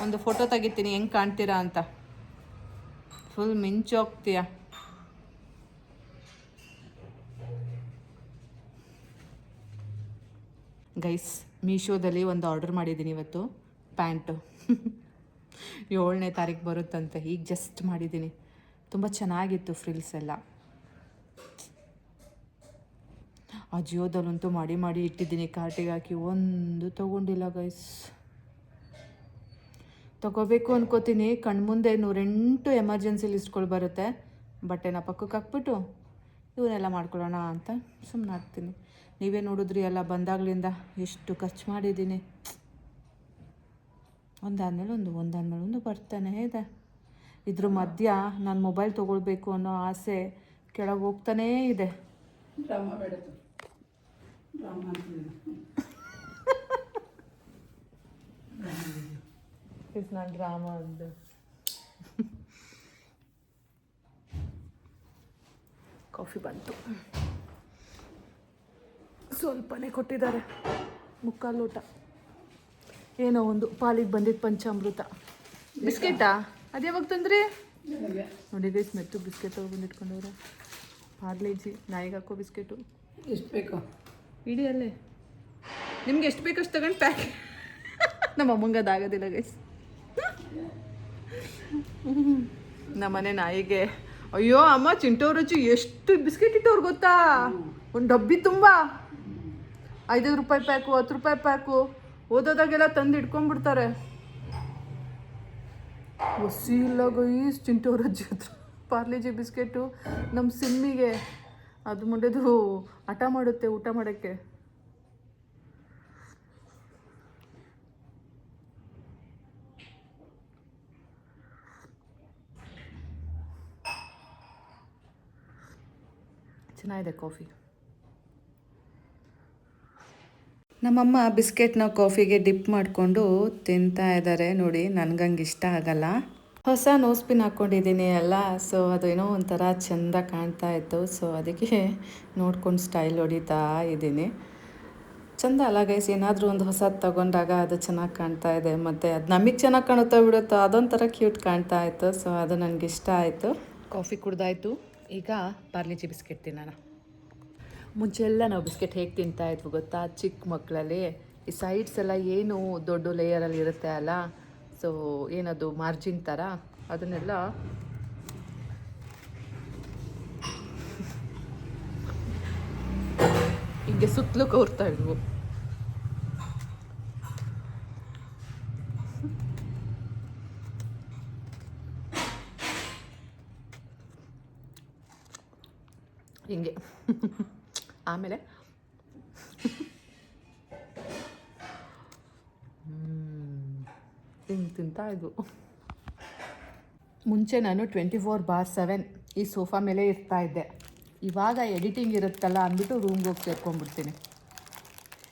ಒಂದು ಫೋಟೋ ತೆಗಿತೀನಿ ಹೆಂಗೆ ಕಾಣ್ತೀರಾ ಅಂತ. ಫುಲ್ ಮಿಂಚೋಗ್ತೀಯ. ಗೈಸ್ ಮೀಶೋದಲ್ಲಿ ಒಂದು ಆರ್ಡರ್ ಮಾಡಿದ್ದೀನಿ ಇವತ್ತು, ಪ್ಯಾಂಟು. 7ನೇ ತಾರೀಕು ಬರುತ್ತಂತೆ. ಈಗ ಜಸ್ಟ್ ಮಾಡಿದ್ದೀನಿ. ತುಂಬ ಚೆನ್ನಾಗಿತ್ತು ಫ್ರಿಲ್ಸ್ ಎಲ್ಲ. ಅಜಿಯೋದಲ್ಲಂತೂ ಮಾಡಿ ಇಟ್ಟಿದ್ದೀನಿ ಕಾರ್ಟಿಗೆ ಹಾಕಿ. ಒಂದು ತೊಗೊಂಡಿಲ್ಲ ಗೈಸ್. ತೊಗೋಬೇಕು ಅನ್ಕೋತೀನಿ, ಕಣ್ಮುಂದೆ 108 ಎಮರ್ಜೆನ್ಸಿ ಲಿಸ್ಟ್ಗಳು ಬರುತ್ತೆ. ಬಟ್ಟೆನ ಪಕ್ಕಕ್ಕೆ ಹಾಕ್ಬಿಟ್ಟು ಇವನ್ನೆಲ್ಲ ಮಾಡ್ಕೊಳ್ಳೋಣ ಅಂತ ಸುಮ್ಮನೆ ಹಾಕ್ತೀನಿ. ನೀವೇ ನೋಡಿದ್ರಿ ಎಲ್ಲ ಬಂದಾಗಲಿಂದ ಎಷ್ಟು ಖರ್ಚು ಮಾಡಿದ್ದೀನಿ. ಒಂದಾದ್ಮೇಲೆ ಒಂದು ಬರ್ತಾನೆ ಇದೆ. ಇದ್ರ ಮಧ್ಯ ನಾನು ಮೊಬೈಲ್ ತೊಗೊಳ್ಬೇಕು ಅನ್ನೋ ಆಸೆ ಕೆಳಗೆ ಹೋಗ್ತಾನೇ ಇದೆ. ಡ್ರಾಮಾ ಬೇಡದು, ಡ್ರಾಮಾ ಇಟ್ಸ್ ನಾಟ್ ಡ್ರಾಮಾ ಅಂದು. ಕಾಫಿ ಬಂತು, ಸ್ವಲ್ಪನೇ ಕೊಟ್ಟಿದ್ದಾರೆ, 3/4 ಲೋಟ. ಏನೋ ಒಂದು ಪಾಲಿಗೆ ಬಂದಿದ್ದು ಪಂಚಾಮೃತ. ಬಿಸ್ಕೆಟಾ? ಅದು ಯಾವಾಗ ತಂದ್ರಿ? ನೋಡಿ ಗೈಸ್, ಮೆತ್ತು ಬಿಸ್ಕೆಟ್ ಬಂದು ಇಟ್ಕೊಂಡವ್ರೆ. ಪಾರ್ಲೇಜಿ ನಾಯಿಗೆ ಹಾಕೋ ಬಿಸ್ಕೆಟು. ಎಷ್ಟು ಬೇಕು ಇಡೀ ಅಲ್ಲೇ. ನಿಮ್ಗೆ ಎಷ್ಟು ಬೇಕಷ್ಟು ತಗೊಂಡು ಪ್ಯಾಕ್. ನಮ್ಮ ಅಮ್ಮಂಗೆ ಅದಾಗೋದಿಲ್ಲ ಗೈಸ್. ನಮ್ಮನೆ ನಾಯಿಗೆ ಅಯ್ಯೋ ಅಮ್ಮ ಚಿಂಟೋರ್ ರುಚಿ ಎಷ್ಟು ಬಿಸ್ಕೆಟ್ ಇಟ್ಟವ್ರು ಗೊತ್ತಾ? ಒಂದು ಡಬ್ಬಿ ತುಂಬ 5 ರೂಪಾಯಿ ಪ್ಯಾಕು, 10 ರೂಪಾಯಿ ಪ್ಯಾಕು. ಓದೋದಾಗೆಲ್ಲ ತಂದು ಇಟ್ಕೊಂಡ್ಬಿಡ್ತಾರೆ. ಹೊಸಿ ಇಲ್ಲ ಗೈಸ್ ಚಿಂಟೋರ್ ಅಜ್ಜಿ ಹತ್ರ ಪಾರ್ಲೇಜಿ ಬಿಸ್ಕೆಟು. ನಮ್ಮ ಸಿಮ್ಮಿಗೆ ಅದು ಮುಂಡೆದು ಹಠ ಮಾಡುತ್ತೆ ಊಟ ಮಾಡೋಕ್ಕೆ. ಚೆನ್ನಾಗಿದೆ ಕಾಫಿ. ನಮ್ಮಮ್ಮ ಬಿಸ್ಕೆಟ್ನ ಕಾಫಿಗೆ ಡಿಪ್ ಮಾಡಿಕೊಂಡು ತಿಂತಾ ಇದ್ದಾರೆ. ನೋಡಿ, ನನಗಂಗೆ ಇಷ್ಟ ಆಗಲ್ಲ. ಹೊಸ ನೋಸ್ಪಿನ್ ಹಾಕ್ಕೊಂಡಿದ್ದೀನಿ ಅಲ್ಲ, ಸೊ ಅದೇನೋ ಒಂಥರ ಚೆಂದ ಕಾಣ್ತಾ ಇತ್ತು. ಸೊ ಅದಕ್ಕೆ ನೋಡ್ಕೊಂಡು ಸ್ಟೈಲ್ ಹೊಡಿತಾ ಇದ್ದೀನಿ. ಚೆಂದ ಅಲ್ಲ ಗೈಸ್, ಏನಾದರೂ ಒಂದು ಹೊಸದು ತಗೊಂಡಾಗ ಅದು ಚೆನ್ನಾಗಿ ಕಾಣ್ತಾ ಇದೆ. ಮತ್ತು ಅದು ನಮಗೆ ಚೆನ್ನಾಗಿ ಕಾಣುತ್ತಾ ಬಿಡುತ್ತೋ ಅದೊಂಥರ ಕ್ಯೂಟ್ ಕಾಣ್ತಾ ಇತ್ತು. ಸೊ ಅದು ನನಗೆ ಇಷ್ಟ ಆಯಿತು. ಕಾಫಿ ಕುಡ್ದಾಯಿತು. ಈಗ ಪಾರ್ಲೇಜಿ ಬಿಸ್ಕೆಟ್ ತಿನ್ನೋಣ. ಮುಂಚೆ ಎಲ್ಲ ನಾವು ಬಿಸ್ಕೆಟ್ ಹೇಗೆ ತಿಂತಾಯಿದ್ವು ಗೊತ್ತಾ? ಚಿಕ್ಕ ಮಕ್ಕಳಲ್ಲಿ ಈ ಸೈಡ್ಸ್ ಎಲ್ಲ ಏನು ದೊಡ್ಡ ಲೇಯರಲ್ಲಿ ಇರುತ್ತೆ ಅಲ್ಲ, ಸೊ ಏನದು ಮಾರ್ಜಿನ್ ಥರ, ಅದನ್ನೆಲ್ಲ ಹಿಂಗೆ ಸುತ್ತಲೂ ಕೋರ್ತಾ ಇದ್ವು. ಹಿಂಗೆ ಆಮೇಲೆ ಹಿಂಗೆ ತಿಂತಾ ಇದ್ವು. ಮುಂಚೆ ನಾನು 24/7 ಈ ಸೋಫಾ ಮೇಲೆ ಇರ್ತಾ ಇದ್ದೆ. ಇವಾಗ ಎಡಿಟಿಂಗ್ ಇರುತ್ತಲ್ಲ ಅಂದ್ಬಿಟ್ಟು ರೂಮ್ಗೆ ಹೋಗಿ ಸೇರ್ಕೊಂಡ್ಬಿಡ್ತೀನಿ,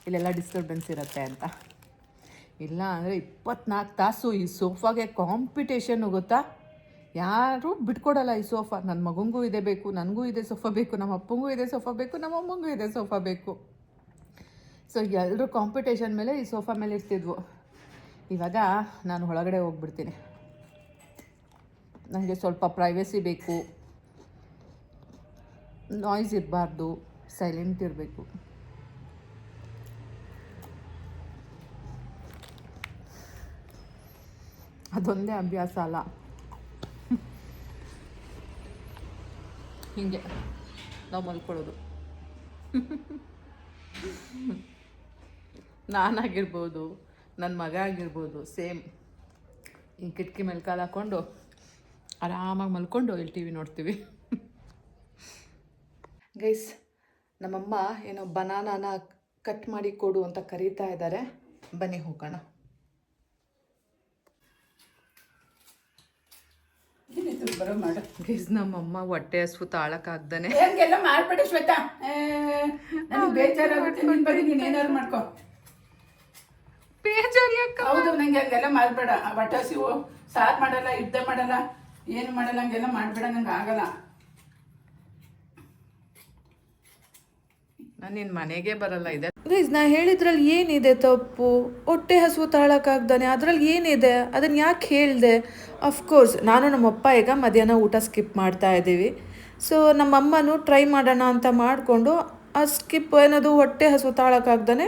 ಇಲ್ಲೆಲ್ಲ ಡಿಸ್ಟರ್ಬೆನ್ಸ್ ಇರುತ್ತೆ ಅಂತ. ಇಲ್ಲ ಅಂದರೆ 24 ತಾಸು ಈ ಸೋಫಾಗೆ ಕಾಂಪಿಟೇಷನ್ನು ಗೊತ್ತಾ? ಯಾರೂ ಬಿಟ್ಕೊಡಲ್ಲ ಈ ಸೋಫಾ. ನನ್ನ ಮಗಂಗೂ ಇದೆ ಬೇಕು, ನನಗೂ ಇದೆ ಸೋಫಾ ಬೇಕು, ನಮ್ಮ ಅಪ್ಪಂಗೂ ಇದೆ ಸೋಫಾ ಬೇಕು, ನಮ್ಮ ಅಮ್ಮಂಗೂ ಇದೆ ಸೋಫಾ ಬೇಕು. ಸೊ ಎಲ್ಲರೂ ಕಾಂಪಿಟೇಷನ್ ಮೇಲೆ ಈ ಸೋಫಾ ಮೇಲೆ ಇರ್ತಿದ್ವು. ಇವಾಗ ನಾನು ಒಳಗಡೆ ಹೋಗ್ಬಿಡ್ತೀನಿ. ನನಗೆ ಸ್ವಲ್ಪ ಪ್ರೈವೇಸಿ ಬೇಕು, ನಾಯ್ಸ್ ಇರಬಾರ್ದು, ಸೈಲೆಂಟ್ ಇರಬೇಕು. ಅದೊಂದೇ ಅಭ್ಯಾಸ ಅಲ್ಲ, ಹೀಗೆ ನಾವು ಮಲ್ಕೊಳ್ಳೋದು. ನಾನಾಗಿರ್ಬೋದು, ನನ್ನ ಮಗ ಆಗಿರ್ಬೋದು, ಸೇಮ್ ಈ ಕಿಟಕಿ ಮೇಲೆ ಕಾಲು ಹಾಕ್ಕೊಂಡು ಆರಾಮಾಗಿ ಮಲ್ಕೊಂಡು ಇಲ್ಲಿ ಟಿ ವಿ ನೋಡ್ತೀವಿ. ಗೈಸ್, ನಮ್ಮಮ್ಮ ಏನೋ ಬನಾನಾನ ಕಟ್ ಮಾಡಿ ಕೊಡು ಅಂತ ಕರೀತಾ ಇದ್ದಾರೆ. ಬನ್ನಿ ಹೋಗೋಣ. ಬರೋ ಮಾಡು. ಗೈಸ್, ನಮ್ಮಮ್ಮ ಹೊಟ್ಟೆ ಹಸ್ವು ತಾಳಕ್ಕಾಗ್ದಾನೆ ಹಂಗೆಲ್ಲ ಮಾಡ್ಬೇಡಿ ಶ್ವೇತಾ, ನನಗೆ ಬೇಜಾರಾಗುತ್ತೆ. ನಿನ್ ಬರೀ ನೀನು ಏನಾದ್ರು ಮಾಡ್ಕೊ. ಹೌದು, ನಂಗೆ ಹಂಗೆಲ್ಲ ಮಾಡ್ಬೇಡ. ಹೊಟ್ಟೆ ಹಸಿವು, ಸಾರು ಮಾಡಲ್ಲ, ಯುದ್ಧ ಮಾಡಲ್ಲ, ಏನು ಮಾಡಲ್ಲ, ಹಂಗೆಲ್ಲ ಮಾಡ್ಬೇಡ, ನಂಗೆ ಆಗಲ್ಲ. ನಾನು ನಿನ್ನ ಮನೆಗೆ ಬರಲ್ಲ ಇದೆ. ಗೈಸ್, ನಾ ಹೇಳಿದ್ರಲ್ಲಿ ಏನಿದೆ ತಪ್ಪು? ಹೊಟ್ಟೆ ಹಸುವು ತಾಳಕ್ಕಾಗ್ದಾನೆ, ಅದ್ರಲ್ಲಿ ಏನಿದೆ? ಅದನ್ನು ಯಾಕೆ ಹೇಳಿದೆ? ಅಫ್ಕೋರ್ಸ್ ನಾನು ನಮ್ಮಪ್ಪ ಈಗ ಮಧ್ಯಾಹ್ನ ಊಟ ಸ್ಕಿಪ್ ಮಾಡ್ತಾ ಇದ್ದೀವಿ. ಸೊ ನಮ್ಮಮ್ಮನೂ ಟ್ರೈ ಮಾಡೋಣ ಅಂತ ಮಾಡಿಕೊಂಡು ಆ ಸ್ಕಿಪ್ ಏನದು ಹೊಟ್ಟೆ ಹಸು ತಾಳಕ್ಕಾಗ್ದಾನೆ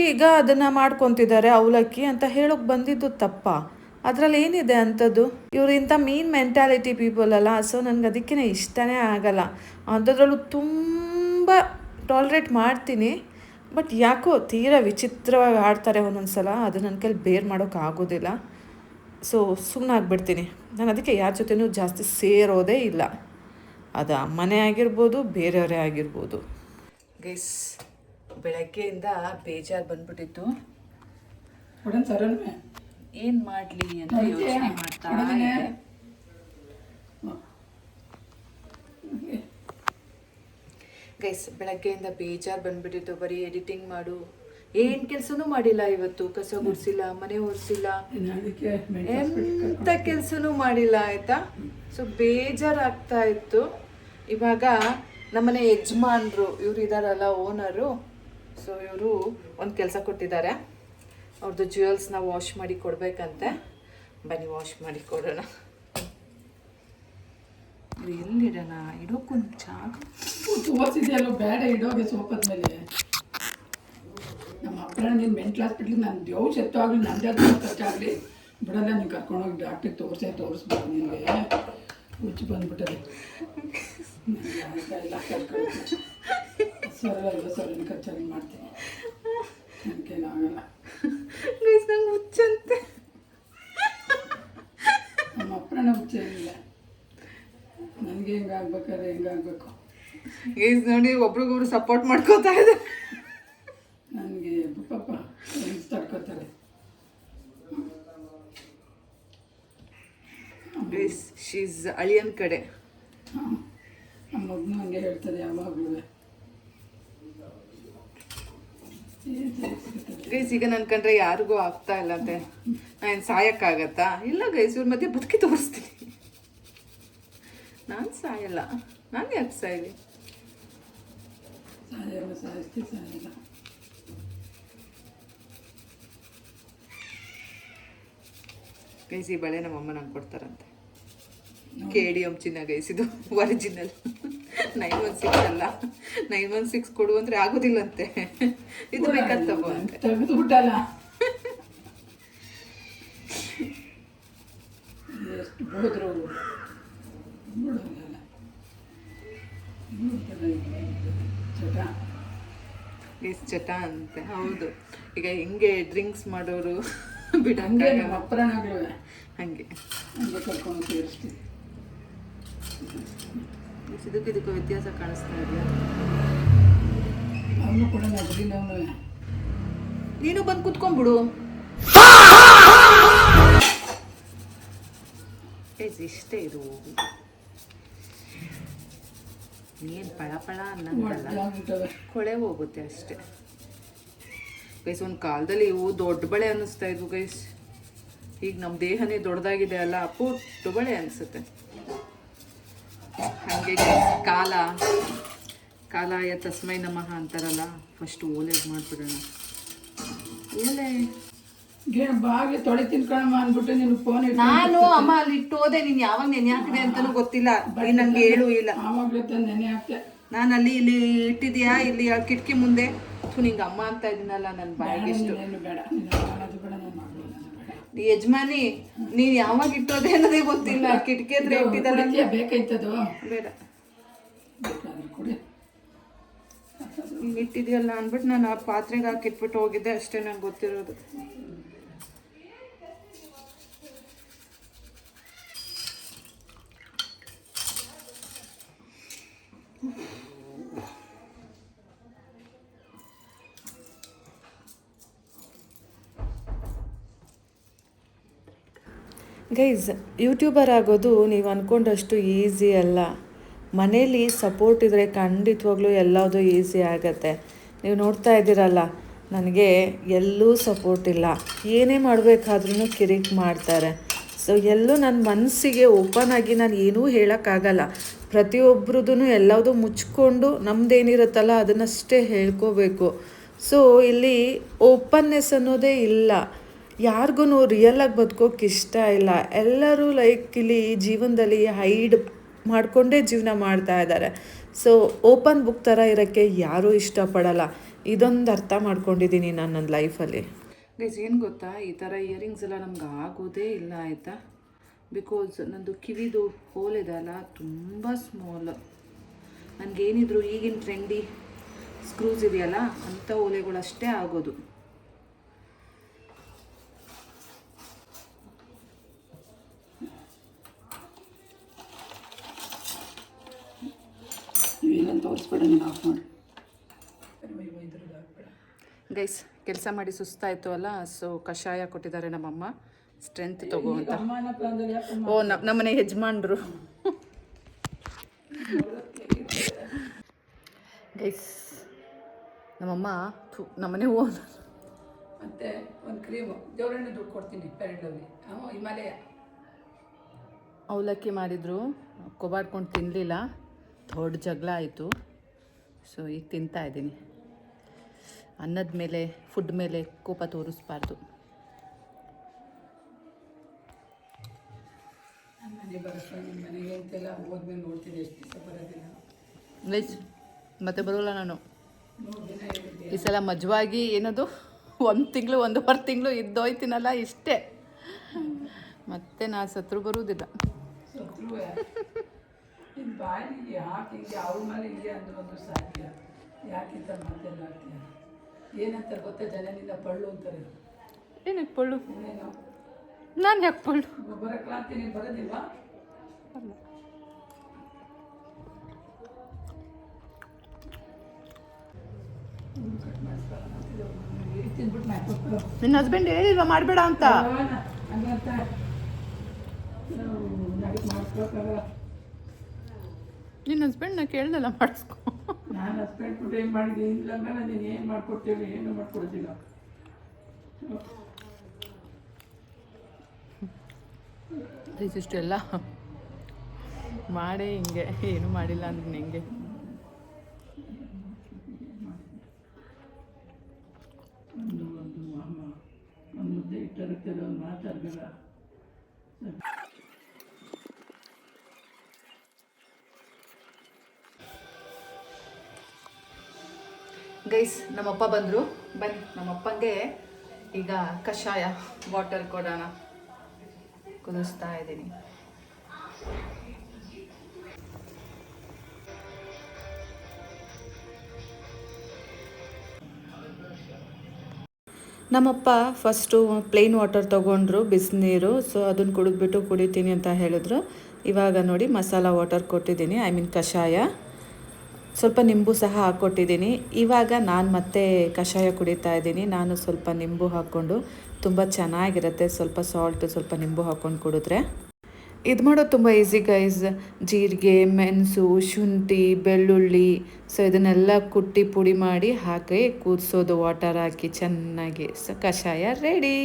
ಈಗ ಅದನ್ನು ಮಾಡ್ಕೊತಿದ್ದಾರೆ ಅವಲಕ್ಕಿ ಅಂತ ಹೇಳೋಕೆ ಬಂದಿದ್ದು ತಪ್ಪ? ಅದರಲ್ಲಿ ಏನಿದೆ ಅಂಥದ್ದು? ಇವರು ಇಂಥ ಮೀನ್ ಮೆಂಟ್ಯಾಲಿಟಿ ಪೀಪಲ್ ಅಲ್ಲ. ಸೊ ನನಗೆ ಅದಕ್ಕೆ ಇಷ್ಟನೇ ಆಗಲ್ಲ. ಅಂಥದ್ರಲ್ಲೂ ತುಂಬ ಟಾಲ್ರೇಟ್ ಮಾಡ್ತೀನಿ, ಬಟ್ ಯಾಕೋ ತೀರಾ ವಿಚಿತ್ರವಾಗಿ ಆಡ್ತಾರೆ ಒಂದೊಂದು ಸಲ. ಅದು ನನ್ನ ಕೈಲಿ ಬೇರ್ ಮಾಡೋಕ್ಕಾಗೋದಿಲ್ಲ. ಸೊ ಸುಮ್ಮನೆ ಆಗಿಬಿಡ್ತೀನಿ ನಾನು. ಅದಕ್ಕೆ ಯಾರ ಜೊತೆನೂ ಜಾಸ್ತಿ ಸೇರೋದೇ ಇಲ್ಲ, ಅದು ಅಮ್ಮನೇ ಆಗಿರ್ಬೋದು, ಬೇರೆಯವರೇ ಆಗಿರ್ಬೋದು. ಗೈಸ್, ಬೆಳಗ್ಗೆಯಿಂದ ಬೇಜಾರು ಬಂದ್ಬಿಟ್ಟಿತ್ತು. ಏನು ಮಾಡಲಿ ಅಂತ ಯೋಚನೆ ಮಾಡ್ತಾ ಇದ್ದೆ. ಗೈಸ್, ಬೆಳಗ್ಗೆಯಿಂದ ಬೇಜಾರು ಬಂದ್ಬಿಟ್ಟಿತ್ತು. ಬರೀ ಎಡಿಟಿಂಗ್ ಮಾಡು, ಏನು ಕೆಲಸನೂ ಮಾಡಿಲ್ಲ ಇವತ್ತು. ಕಸ ಗುಡಿಸಿಲ್ಲ, ಮನೆ ಒರೆಸಿಲ್ಲ, ಎಂಥ ಕೆಲಸನೂ ಮಾಡಿಲ್ಲ, ಆಯಿತಾ? ಸೊ ಬೇಜಾರಾಗ್ತಾ ಇತ್ತು. ಇವಾಗ ನಮ್ಮನೆ ಯಜಮಾನ್ರು ಇವ್ರು ಇದ್ದಾರಲ್ಲ, ಓನರು, ಸೊ ಇವರು ಒಂದು ಕೆಲಸ ಕೊಟ್ಟಿದ್ದಾರೆ. ಅವ್ರದ್ದು ಜ್ಯುವೆಲ್ಸ್ನ ವಾಶ್ ಮಾಡಿ ಕೊಡಬೇಕಂತೆ. ಬನ್ನಿ ವಾಶ್ ಮಾಡಿ ಕೊಡೋಣ. ಎಲ್ಲಿಡೋಣ? ಇಡೋಕ್ಕೊಂದು ಜಾಗ ತೋರಿಸಿದೆಯಲ್ಲ, ಬೇಡ ಇಡೋಗೆ ಸೋಪದ ಮೇಲೆ. ನಮ್ಮ ಅಪ್ಪನ ನೀನು ಮೆಂಟ್ಲ್ ಹಾಸ್ಪಿಟ್ಲಿಗೆ ನಾನು ದೇವ್ ಸೆತ್ತಾಗಲಿ, ನಂದೇ ಖರ್ಚಾಗಲಿ ಬಿಡಲ್ಲ. ನೀನು ಕರ್ಕೊಂಡೋಗಿ ಡಾಕ್ಟ್ರಿಗೆ ತೋರಿಸ್ಬೇಕು. ನಿನಗೆ ಹುಚ್ಚು ಬಂದ್ಬಿಟ್ಟದೆ. ಎಲ್ಲ ಕರ್ಕೊಂಡು ಸರ್ ಖರ್ಚಾಗಿ ಮಾಡ್ತೀನಿ. ನನಗೇನಾಗಲ್ಲ. ನಂಗೆ ಹುಚ್ಚಂತೆ. ನಮ್ಮ ಅಪ್ಪನ ಹುಚ್ಚೇನಿಲ್ಲ. ನನಗೆ ಹೆಂಗಾಗ್ಬೇಕಾದ್ರೆ ಹೆಂಗಾಗಬೇಕು. ಗೈಸ್ ನೋಡಿ, ಒಬ್ರಿಗೊಬ್ರು ಸಪೋರ್ಟ್ ಮಾಡ್ಕೋತಾ ಇದೆ. ನನಗೆ ಪಾಪ ಫ್ರೆಂಡ್ಸ್ ತಡ್ಕೋತಾರೆ. ಗೈಸ್, ಶೀಸ್ ಅಳಿಯನ್ ಕಡೆ. ನಮ್ಮ ಮಗನೂ ಹಂಗೆ ಹೇಳ್ತದೆ ಯಾವಾಗಲೂ. ಗೈಸ್, ಈಗ ನನ್ನ ಕಂಡ್ರೆ ಯಾರಿಗೂ ಆಗ್ತಾ ಇಲ್ಲ ಅಂತೆ. ನಾನು ಸಾಯಕ್ಕಾಗತ್ತಾ? ಇಲ್ಲ ಗೈಸ್, ಇವ್ರ ಮಧ್ಯೆ ಬದುಕಿ ತೋರಿಸ್ತೀನಿ. ನಾನು ಸಾಯಲ್ಲ. ನಾನು ಯಾಕೆ ಸಾಯಿಲಿ? ಸಾಯಿಲ್ಲ. ಗೈಸ್, ಈ ಬಳೆ ನಮ್ಮಮ್ಮ ನಂಗೆ ಕೊಡ್ತಾರಂತೆ. KDM ಚಿನ್ನ ಗೈಸ್, ಇದು ಒರಿಜಿನಲ್. 916 ಅಲ್ಲ, 916 ಕೊಡು ಅಂದರೆ ಆಗೋದಿಲ್ಲಂತೆ. ಇದು ಬೇಕಂತ ತಗೋ ಅಂತೆ. ತೆಗೆದುಬಿಟ್ಟಲ್ಲ. ಎಷ್ಟು ಹೋದ್ರು ಚಟ ಅಂತೆ. ಹೌದು, ಈಗ ಹಿಂಗೆ ಡ್ರಿಂಕ್ಸ್ ಮಾಡೋರು ಬಿಡಂಗೆ. ನಮ್ಮ ಅಪ್ಪರನಾಗ್ಲೂ ಹಂಗೆ ಕರ್ಕೊಂಡು ಸೇರಿಸ್ತೀವಿ. ಇದಕ್ಕೂ ವ್ಯತ್ಯಾಸ ಕಾಣಿಸ್ತಾ ಇದೆಯಾ? ಅವನು ಕೂಡ ನಗರಿನವನು. ನೀನು ಬಂದು ಕುತ್ಕೊಂಡ್ಬಿಡು. ಇಷ್ಟೇ ಇದು. ಏನು ಪಳ ಪಳ ಅನ್ನೋದಲ್ಲ, ಕೊಳೆ ಹೋಗುತ್ತೆ ಅಷ್ಟೇ. ಗೈಸ್, ಒಂದು ಕಾಲದಲ್ಲಿ ಇವು ದೊಡ್ಡ ಬಳೆ ಅನ್ನಿಸ್ತಾ ಇದ್ವು ಗೈಸ್. ಈಗ ನಮ್ಮ ದೇಹನೇ ದೊಡ್ಡದಾಗಿದೆ ಅಲ್ಲ, ಪುಟ್ಟು ಬಳೆ ಅನಿಸುತ್ತೆ. ಹಾಗೆ ಕಾಲಾಯ ತಸ್ಮೈ ನಮಃ ಅಂತಾರಲ್ಲ, ಫಸ್ಟ್ ಓಲೆ ಮಾಡಿಬಿಡೋಣ. ಓಲೆ ಬಾಗಿ ತೊಳೆ ತಿನ್ಕೊಳಮ್ಮ ಅಂದ್ಬಿಟ್ಟು ನೀನು ಫೋನ್ ನಾನು ಅಮ್ಮ ಅಲ್ಲಿ ಇಟ್ಟು ಹೋದೆ. ನೀನು ಯಾವಾಗ ನೆನೆ ಹಾಕಿದೆ ಅಂತಲೂ ಗೊತ್ತಿಲ್ಲ. ನಂಗೆ ಹೇಳು ಇಲ್ಲ. ಆವಾಗಲೇ ತಂದು ನೆನೆ ಹಾಕ್ತೆ. ನಾನು ಅಲ್ಲಿ ಇಲ್ಲಿ ಇಟ್ಟಿದ್ಯಾ ಇಲ್ಲಿ ಆ ಕಿಟಕಿ ಮುಂದೆ ನಿಂಗೆ ಅಮ್ಮ ಅಂತ ಇದೀನಲ್ಲ ನನ್ನ ಬಾಯಿಗೆ ಇಷ್ಟು ಏನು ಬೇಡ ನೀನು ಮಾಡೋದು ಬೇಡ ನಾನು ಮಾಡೋದು ಬೇಡ. ಯಜಮಾನಿ ನೀನು ಯಾವಾಗ ಇಟ್ಟೋದೆ ಅನ್ನೋದೇ ಗೊತ್ತಿಲ್ಲ ಕಿಟಕಿ ಹತ್ರ ಇಟ್ಟಿದ್ದಲ್ಲ ಕುಡಿತೀಯ ಬೇಕಾಯ್ತದು ಬೇಡ ಬೇಕಾದ್ರೆ ಕುಡಿ. ನೀನು ಇಟ್ಟಿದ್ಯಲ್ಲ ಅಂದ್ಬಿಟ್ಟು ನಾನು ಆ ಪಾತ್ರೆಗೆ ಹಾಕಿಟ್ಬಿಟ್ಟು ಹೋಗಿದ್ದೆ ಅಷ್ಟೇ ನಂಗೆ ಗೊತ್ತಿರೋದು. ಗೈಸ್, ಯೂಟ್ಯೂಬರ್ ಆಗೋದು ನೀವು ಅಂದ್ಕೊಂಡಷ್ಟು ಈಸಿ ಅಲ್ಲ. ಮನೇಲಿ ಸಪೋರ್ಟ್ ಇದ್ದರೆ ಖಂಡಿತವಾಗ್ಲೂ ಎಲ್ಲದೂ ಈಸಿ ಆಗುತ್ತೆ. ನೀವು ನೋಡ್ತಾ ಇದ್ದೀರಲ್ಲ, ನನಗೆ ಎಲ್ಲೂ ಸಪೋರ್ಟ್ ಇಲ್ಲ. ಏನೇ ಮಾಡಬೇಕಾದ್ರೂ ಕಿರಿಕ್ ಮಾಡ್ತಾರೆ. ಸೊ ಎಲ್ಲೂ ನನ್ನ ಮನಸ್ಸಿಗೆ ಓಪನ್ ಆಗಿ ನಾನು ಏನೂ ಹೇಳೋಕ್ಕಾಗಲ್ಲ. ಪ್ರತಿಯೊಬ್ರದ್ದು ಎಲ್ಲದೂ ಮುಚ್ಕೊಂಡು ನಮ್ಮದೇನಿರುತ್ತಲ್ಲ ಅದನ್ನಷ್ಟೇ ಹೇಳ್ಕೋಬೇಕು. ಸೊ ಇಲ್ಲಿ ಓಪನ್ನೆಸ್ ಅನ್ನೋದೇ ಇಲ್ಲ. ಯಾರಿಗೂ ರಿಯಲಾಗಿ ಬದುಕೋಕೆ ಇಷ್ಟ ಇಲ್ಲ. ಎಲ್ಲರೂ ಲೈಕ್ ಇಲ್ಲಿ ಜೀವನದಲ್ಲಿ ಹೈಡ್ ಮಾಡಿಕೊಂಡೇ ಜೀವನ ಮಾಡ್ತಾ ಇದ್ದಾರೆ. ಸೊ ಓಪನ್ ಬುಕ್ ಥರ ಇರೋಕ್ಕೆ ಯಾರೂ ಇಷ್ಟಪಡಲ್ಲ. ಇದೊಂದು ಅರ್ಥ ಮಾಡ್ಕೊಂಡಿದ್ದೀನಿ ನಾನು ನನ್ನ ಲೈಫಲ್ಲಿ. ಗೈಸ್, ಏನು ಗೊತ್ತಾ, ಈ ಥರ ಇಯರಿಂಗ್ಸ್ ಎಲ್ಲ ನಮ್ಗೆ ಆಗೋದೇ ಇಲ್ಲ ಆಯಿತಾ. ಬಿಕಾಸ್ ನಂದು ಕಿವಿದು ಹೋಲ್ ಇದೆ ಅಲ್ಲ, ತುಂಬ ಸ್ಮಾಲ್. ನನಗೇನಿದ್ರು ಈಗಿನ ಟ್ರೆಂಡಿ ಸ್ಕ್ರೂಸ್ ಇದೆಯಲ್ಲ ಅಂಥ ಓಲೆಗಳಷ್ಟೇ ಆಗೋದು. ನೀವೇನಂತ ತೋರಿಸ್ಬೇಡ, ನೀನು ಆಫ್ ಮಾಡಿ. ಗೈಸ್, ಕೆಲಸ ಮಾಡಿ ಸುಸ್ತಾಯಿತು ಅಲ್ಲ, ಸೊ ಕಷಾಯ ಕೊಟ್ಟಿದ್ದಾರೆ ನಮ್ಮಮ್ಮ, ಸ್ಟ್ರೆಂತ್ ತಗೋ ಅಂತ. ಓ, ನಮ್ಮನೆ ಯಜಮಾನ್ರು. ಗೈಸ್, ನಮ್ಮಮ್ಮ ನಮ್ಮನೆ ಓನ್ ಮತ್ತೆ ಒಂದು ಕ್ರೀಮು ದೇವರಣ್ಣ ದುಡ್ಡು ಕೊಡ್ತೀನಿ ಪೆರಡಲ್ಲಿ ಹಿಮಾಲಯ ಅವಲಕ್ಕಿ ಮಾಡಿದ್ರು, ಕೊಬಾಡ್ಕೊಂಡು ತಿನ್ನಲಿಲ್ಲ, ದೊಡ್ಡ ಜಗಳ ಆಯಿತು. ಸೊ ಈಗ ತಿಂತಾ ಇದ್ದೀನಿ. ಅನ್ನದ ಮೇಲೆ, ಫುಡ್ ಮೇಲೆ ಕೋಪ ತೋರಿಸ್ಬಾರ್ದು. ಮನೆ ಬರೋಷ್ಟು ನಿಮ್ಮ ಮನೆಗೆ ಅಂತೆಲ್ಲ ಹೋದ್ಮೇಲೆ ನೋಡ್ತೀನಿ, ಎಷ್ಟು ದಿವಸ ಬರೋದಿಲ್ಲ. ಗೈಸ್, ಮತ್ತೆ ಬರೋಲ್ಲ ನಾನು. 3 ದಿನ ಹೇಳಿದ್ದೆ. ಈ ಸಲ ಮಜವಾಗಿ ಏನದು 1 ತಿಂಗಳು 1.5 ತಿಂಗಳು ಇದ್ದೋಯ್ತೀನಲ್ಲ, ಇಷ್ಟೇ. ಮತ್ತೆ ನಾ ಸತ್ರು ಬರುವುದಿಲ್ಲ. ಸತ್ರು ನಿನ್ನ ಬಾಯಿಗೆ ಯಾಕೆ ಹಿಂಗೆ ಅವ್ರ ಮೇಲೆ ಹಿಂಗೆ ಅಂದ್ರೆ ಒಂದು ಸಾಧ್ಯ. ಯಾಕಿಂತ ಮಾತೆಲ್ಲ ಆಗ್ತೀಯ? ಏನಂತಾರೆ ಗೊತ್ತಾ, ಜನನಿಂದ ಪಳ್ಳು ಅಂತಾರೆ. ಏನಕ್ಕೆ ಪಳ್ಳು? ಇನ್ನೇನು ನಾನು ಯಾಕೆ ಪಳ್ಳು? ಬರೋಕ್ಕಲ್ಲ ಅಂತ ನೀನು ಬರೋದಿಲ್ವಾ? ಕಟ್ ಮಾಡಿಸ್ಕೊಳ್ಳೋಣ ತಿಂದ್ಬಿಟ್ಟು ಮಾಡ್ಕೊಟ್ಟು. ನಿನ್ನ ಹಸ್ಬೆಂಡ್ ಹೇಳಿಲ್ವಾ ಮಾಡಬೇಡ ಅಂತ? ಹಂಗಂತ ನಡಿಗೆ ಮಾಡಿಸ್ಬೇಕಾಗಲ್ಲ. ನಿನ್ನ ಹಸ್ಬೆಂಡ್ನ ಕೇಳ್ದಲ್ಲ ಮಾಡಿಸ್ಕೊ. ನಾನು ಹಸ್ಬೆಂಡ್ ಬಿಟ್ಟು ಏನು ಮಾಡಿದ್ದೀನಿ ಇಲ್ಲ ಮೇಲೆ ನೀನು ಏನು ಮಾಡ್ಕೊಡ್ತೀವಿ, ಏನು ಮಾಡ್ಕೊಡ್ತಿಲ್ಲ. ಇಷ್ಟೆಲ್ಲ ಮಾಡೇ ಹಿಂಗೆ ಏನು ಮಾಡಿಲ್ಲ ಅಂದ್ರೆ ಹೆಂಗೆ? ಒಂದು ಮುದ್ದೆ ಇಟ್ಟಿರುತ್ತೆ, ಒಂದು ಮಾತಾಡಬೇಡ. ಗೈಸ್, ನಮ್ಮಪ್ಪ ಬಂದರು. ಬನ್ನಿ, ನಮ್ಮಪ್ಪಂಗೆ ಈಗ ಕಷಾಯ ವಾಟರ್ ಕೊಡೋಣ. ಕುದಿಸ್ತಾ ಇದ್ದೀನಿ. ನಮ್ಮಪ್ಪ ಫಸ್ಟು ಪ್ಲೇನ್ ವಾಟರ್ ತೊಗೊಂಡ್ರು, ಬಿಸಿನೀರು. ಸೊ ಅದನ್ನು ಕುಡಿದ್ಬಿಟ್ಟು ಕುಡಿತೀನಿ ಅಂತ ಹೇಳಿದ್ರು. ಇವಾಗ ನೋಡಿ ಮಸಾಲ ವಾಟರ್ ಕೊಟ್ಟಿದ್ದೀನಿ, ಐ ಮೀನ್ ಕಷಾಯ. ಸ್ವಲ್ಪ ನಿಂಬು ಸಹ ಹಾಕ್ಕೊಟ್ಟಿದ್ದೀನಿ. ಇವಾಗ ನಾನು ಮತ್ತೆ ಕಷಾಯ ಕುಡಿತಾ ಇದ್ದೀನಿ. ನಾನು ಸ್ವಲ್ಪ ನಿಂಬು ಹಾಕ್ಕೊಂಡು, ತುಂಬ ಚೆನ್ನಾಗಿರುತ್ತೆ. ಸ್ವಲ್ಪ ಸಾಲ್ಟು, ಸ್ವಲ್ಪ ನಿಂಬು ಹಾಕ್ಕೊಂಡು ಕುಡಿದ್ರೆ ಇದು ಮಾಡೋದು ತುಂಬ ಈಸಿ ಗೈಸ್. ಜೀರಿಗೆ, ಮೆಣಸು, ಶುಂಠಿ, ಬೆಳ್ಳುಳ್ಳಿ, ಸೊ ಇದನ್ನೆಲ್ಲ ಕುಟ್ಟಿ ಪುಡಿ ಮಾಡಿ ಹಾಕಿ ಕೂದಿಸೋದು, ವಾಟರ್ ಹಾಕಿ ಚೆನ್ನಾಗಿ. ಸೊ ಕಷಾಯ ರೆಡಿ.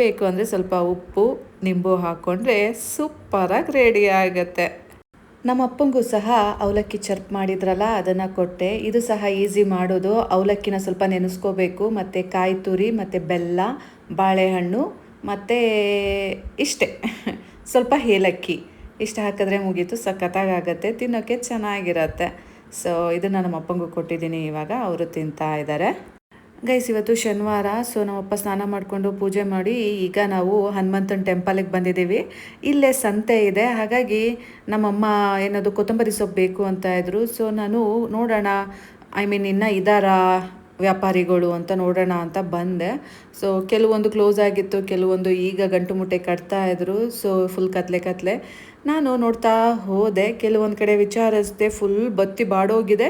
ಬೇಕು ಅಂದರೆ ಸ್ವಲ್ಪ ಉಪ್ಪು, ನಿಂಬು ಹಾಕ್ಕೊಂಡ್ರೆ ಸೂಪರಾಗಿ ರೆಡಿ ಆಗುತ್ತೆ. ನಮ್ಮ ಅಪ್ಪಂಗೂ ಸಹ ಅವಲಕ್ಕಿ ಚರ್ಪ್ ಮಾಡಿದ್ರಲ್ಲ ಅದನ್ನು ಕೊಟ್ಟೆ. ಇದು ಸಹ ಈಸಿ ಮಾಡೋದು. ಅವಲಕ್ಕಿನ ಸ್ವಲ್ಪ ನೆನೆಸ್ಕೋಬೇಕು, ಮತ್ತು ಕಾಯಿ ತುರಿ, ಮತ್ತು ಬೆಲ್ಲ, ಬಾಳೆಹಣ್ಣು, ಮತ್ತು ಇಷ್ಟೇ, ಸ್ವಲ್ಪ ಏಲಕ್ಕಿ, ಇಷ್ಟು ಹಾಕಿದ್ರೆ ಮುಗೀತು. ಸಖತ್ತಾಗುತ್ತೆ, ತಿನ್ನೋಕ್ಕೆ ಚೆನ್ನಾಗಿರತ್ತೆ. ಸೊ ಇದನ್ನು ನಮ್ಮ ಅಪ್ಪಂಗೂ ಕೊಟ್ಟಿದ್ದೀನಿ, ಇವಾಗ ಅವರು ತಿಂತಾ ಇದ್ದಾರೆ. ಗೈಸ್ ಇವತ್ತು ಶನಿವಾರ, ಸೊ ನಮ್ಮಪ್ಪ ಸ್ನಾನ ಮಾಡಿಕೊಂಡು ಪೂಜೆ ಮಾಡಿ ಈಗ ನಾವು ಹನುಮಂತನ ಟೆಂಪಲಿಗೆ ಬಂದಿದ್ದೀವಿ. ಇಲ್ಲೇ ಸಂತೆ ಇದೆ, ಹಾಗಾಗಿ ನಮ್ಮಮ್ಮ ಏನದು ಕೊತ್ತಂಬರಿ ಸೊಪ್ಪು ಬೇಕು ಅಂತ ಇದ್ರು. ಸೊ ನಾನು ನೋಡೋಣ, ಇನ್ನೂ ಇದ್ದಾರಾ ವ್ಯಾಪಾರಿಗಳು ಅಂತ ನೋಡೋಣ ಅಂತ ಬಂದೆ. ಸೊ ಕೆಲವೊಂದು ಕ್ಲೋಸ್ ಆಗಿತ್ತು, ಕೆಲವೊಂದು ಈಗ ಗಂಟು ಮುಟ್ಟೆ ಕಟ್ತಾ ಇದ್ರು. ಸೊ ಫುಲ್ ಕತ್ಲೆ ನಾನು ನೋಡ್ತಾ ಹೋದೆ. ಕೆಲವೊಂದು ಕಡೆ ವಿಚಾರಿಸಿದೆ, ಫುಲ್ ಬತ್ತಿ ಬಾಡೋಗಿದೆ,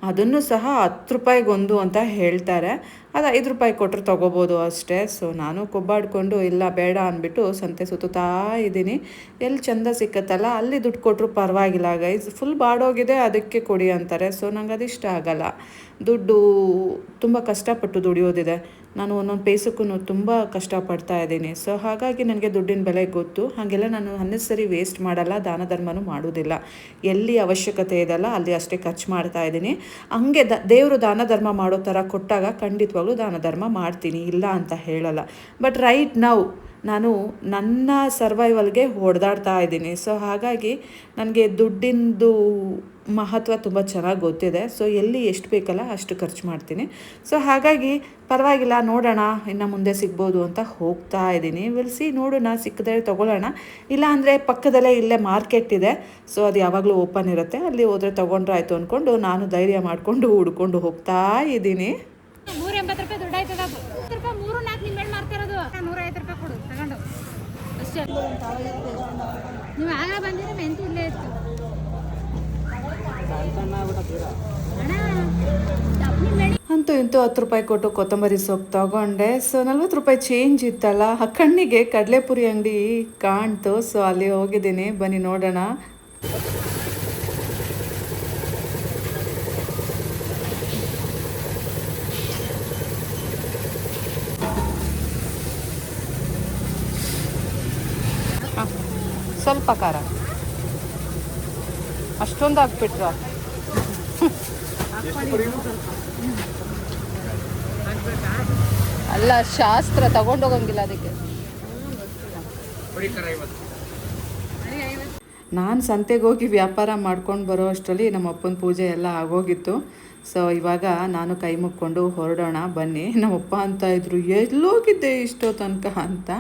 ಅದನ್ನು ಸಹ 10 ರೂಪಾಯಿಗೊಂದು ಅಂತ ಹೇಳ್ತಾರೆ. ಅದು 5 ರೂಪಾಯಿ ಕೊಟ್ಟರೆ ತೊಗೋಬೋದು ಅಷ್ಟೇ. ಸೊ ನಾನು ಕೊಬ್ಬಾಡ್ಕೊಂಡು ಇಲ್ಲ ಬೇಡ ಅಂದ್ಬಿಟ್ಟು ಸಂತೆ ಸುತ್ತಾ ಇದ್ದೀನಿ. ಎಲ್ಲಿ ಚೆಂದ ಸಿಕ್ಕತ್ತಲ್ಲ ಅಲ್ಲಿ ದುಡ್ಡು ಕೊಟ್ಟರು ಪರವಾಗಿಲ್ಲ ಗೈಸ್. ಫುಲ್ ಬಾಡೋಗಿದೆ, ಅದಕ್ಕೆ ಕೊಡಿ ಅಂತಾರೆ. ಸೊ ನಂಗೆ ಅದಿಷ್ಟ ಆಗಲ್ಲ. ದುಡ್ಡು ತುಂಬ ಕಷ್ಟಪಟ್ಟು ದುಡಿಯೋದಿದೆ, ನಾನು ಒಂದೊಂದು ಪೈಸಕ್ಕೂ ತುಂಬ ಕಷ್ಟಪಡ್ತಾ ಇದ್ದೀನಿ. ಸೊ ಹಾಗಾಗಿ ನನಗೆ ದುಡ್ಡಿನ ಬೆಲೆ ಗೊತ್ತು. ಹಾಗೆಲ್ಲ ನಾನು ಅನ್ನೆಸರಿ ವೇಸ್ಟ್ ಮಾಡಲ್ಲ, ದಾನ ಧರ್ಮನೂ ಮಾಡೋದಿಲ್ಲ. ಎಲ್ಲಿ ಅವಶ್ಯಕತೆ ಇದೆಯಲ್ಲ ಅಲ್ಲಿ ಅಷ್ಟೇ ಖರ್ಚು ಮಾಡ್ತಾ ಇದ್ದೀನಿ. ಹಂಗೆ ದೇವರು ದಾನ ಧರ್ಮ ಮಾಡೋ ಥರ ಕೊಟ್ಟಾಗ ಖಂಡಿತವಾಗ್ಲೂ ದಾನ ಧರ್ಮ ಮಾಡ್ತೀನಿ, ಇಲ್ಲ ಅಂತ ಹೇಳಲ್ಲ. ಬಟ್ ರೈಟ್ ನೌ ನಾನು ನನ್ನ ಸರ್ವೈವಲ್ಗೆ ಹೊಡೆದಾಡ್ತಾ ಇದ್ದೀನಿ. ಸೊ ಹಾಗಾಗಿ ನನಗೆ ದುಡ್ಡಿಂದು ಮಹತ್ವ ತುಂಬ ಚೆನ್ನಾಗಿ ಗೊತ್ತಿದೆ. ಸೊ ಎಲ್ಲಿ ಎಷ್ಟು ಬೇಕಲ್ಲ ಅಷ್ಟು ಖರ್ಚು ಮಾಡ್ತೀನಿ. ಸೊ ಹಾಗಾಗಿ ಪರವಾಗಿಲ್ಲ, ನೋಡೋಣ ಇನ್ನು ಮುಂದೆ ಸಿಗ್ಬೋದು ಅಂತ ಹೋಗ್ತಾ ಇದ್ದೀನಿ. ವಿಲ್ಸಿ, ನೋಡೋಣ, ಸಿಕ್ಕಿದ್ರೆ ತೊಗೊಳ್ಳೋಣ. ಇಲ್ಲ ಅಂದರೆ ಪಕ್ಕದಲ್ಲೇ ಇಲ್ಲೇ ಮಾರ್ಕೆಟ್ ಇದೆ, ಸೊ ಅದು ಯಾವಾಗಲೂ ಓಪನ್ ಇರುತ್ತೆ, ಅಲ್ಲಿ ಹೋದರೆ ತೊಗೊಂಡ್ರೆ ಆಯಿತು ಅಂದ್ಕೊಂಡು ನಾನು ಧೈರ್ಯ ಮಾಡಿಕೊಂಡು ಹುಡ್ಕೊಂಡು ಹೋಗ್ತಾ ಇದ್ದೀನಿ. 180 ರೂಪಾಯಿ ದುಡ್ಡು ಆಯ್ತದ. 10 ರೂಪಾಯಿ 3 4 ನಿಂಬೆಹಣ್ಣು ಮಾರ್ತಿರೋದು 150 ರೂಪಾಯಿ ಕೊಡು ತಗೊಂಡು ಅಷ್ಟೇ. ನೀವು ಆಗ ಬಂದಿದ್ರೆ ಮೆಂತು ಇಲ್ಲೇ ಇತ್ತು ಅಂತೂ ಇಂತೂ 10 ರೂಪಾಯಿ ಕೊಟ್ಟು ಕೊತ್ತಂಬರಿ ಸೊಪ್ಪು ತೊಗೊಂಡೆ. ಸೊ 40 ರೂಪಾಯಿ ಚೇಂಜ್ ಇತ್ತಲ್ಲ, ಆ ಕಣ್ಣಿಗೆ ಕಡಲೆಪುರಿ ಅಂಗಡಿ ಕಾಣ್ತು. ಸೊ ಅಲ್ಲಿ ಹೋಗಿದ್ದೀನಿ, ಬನ್ನಿ ನೋಡೋಣ. ಸ್ವಲ್ಪ ಖಾರ ಅಷ್ಟೊಂದು ಹಾಕ್ಬಿಟ್ರ? ಅಲ್ಲ, ಶಾಸ್ತ್ರ ತಗೊಂಡೋಗಂಗಿಲ್ಲ ಅದಕ್ಕೆ. ನಾನು ಸಂತೆಗೆ ಹೋಗಿ ವ್ಯಾಪಾರ ಮಾಡ್ಕೊಂಡು ಬರೋ ಅಷ್ಟರಲ್ಲಿ ನಮ್ಮ ಅಪ್ಪನ ಪೂಜೆ ಎಲ್ಲ ಆಗೋಗಿತ್ತು. ಸೊ ಇವಾಗ ನಾನು ಕೈ ಮುಕ್ಕೊಂಡು ಹೊರಡೋಣ ಬನ್ನಿ. ನಮ್ಮಪ್ಪ ಅಂತ ಇದ್ರು, ಎಲ್ಲೋಗಿದ್ದೆ ಇಷ್ಟೋ ತನಕ ಅಂತ.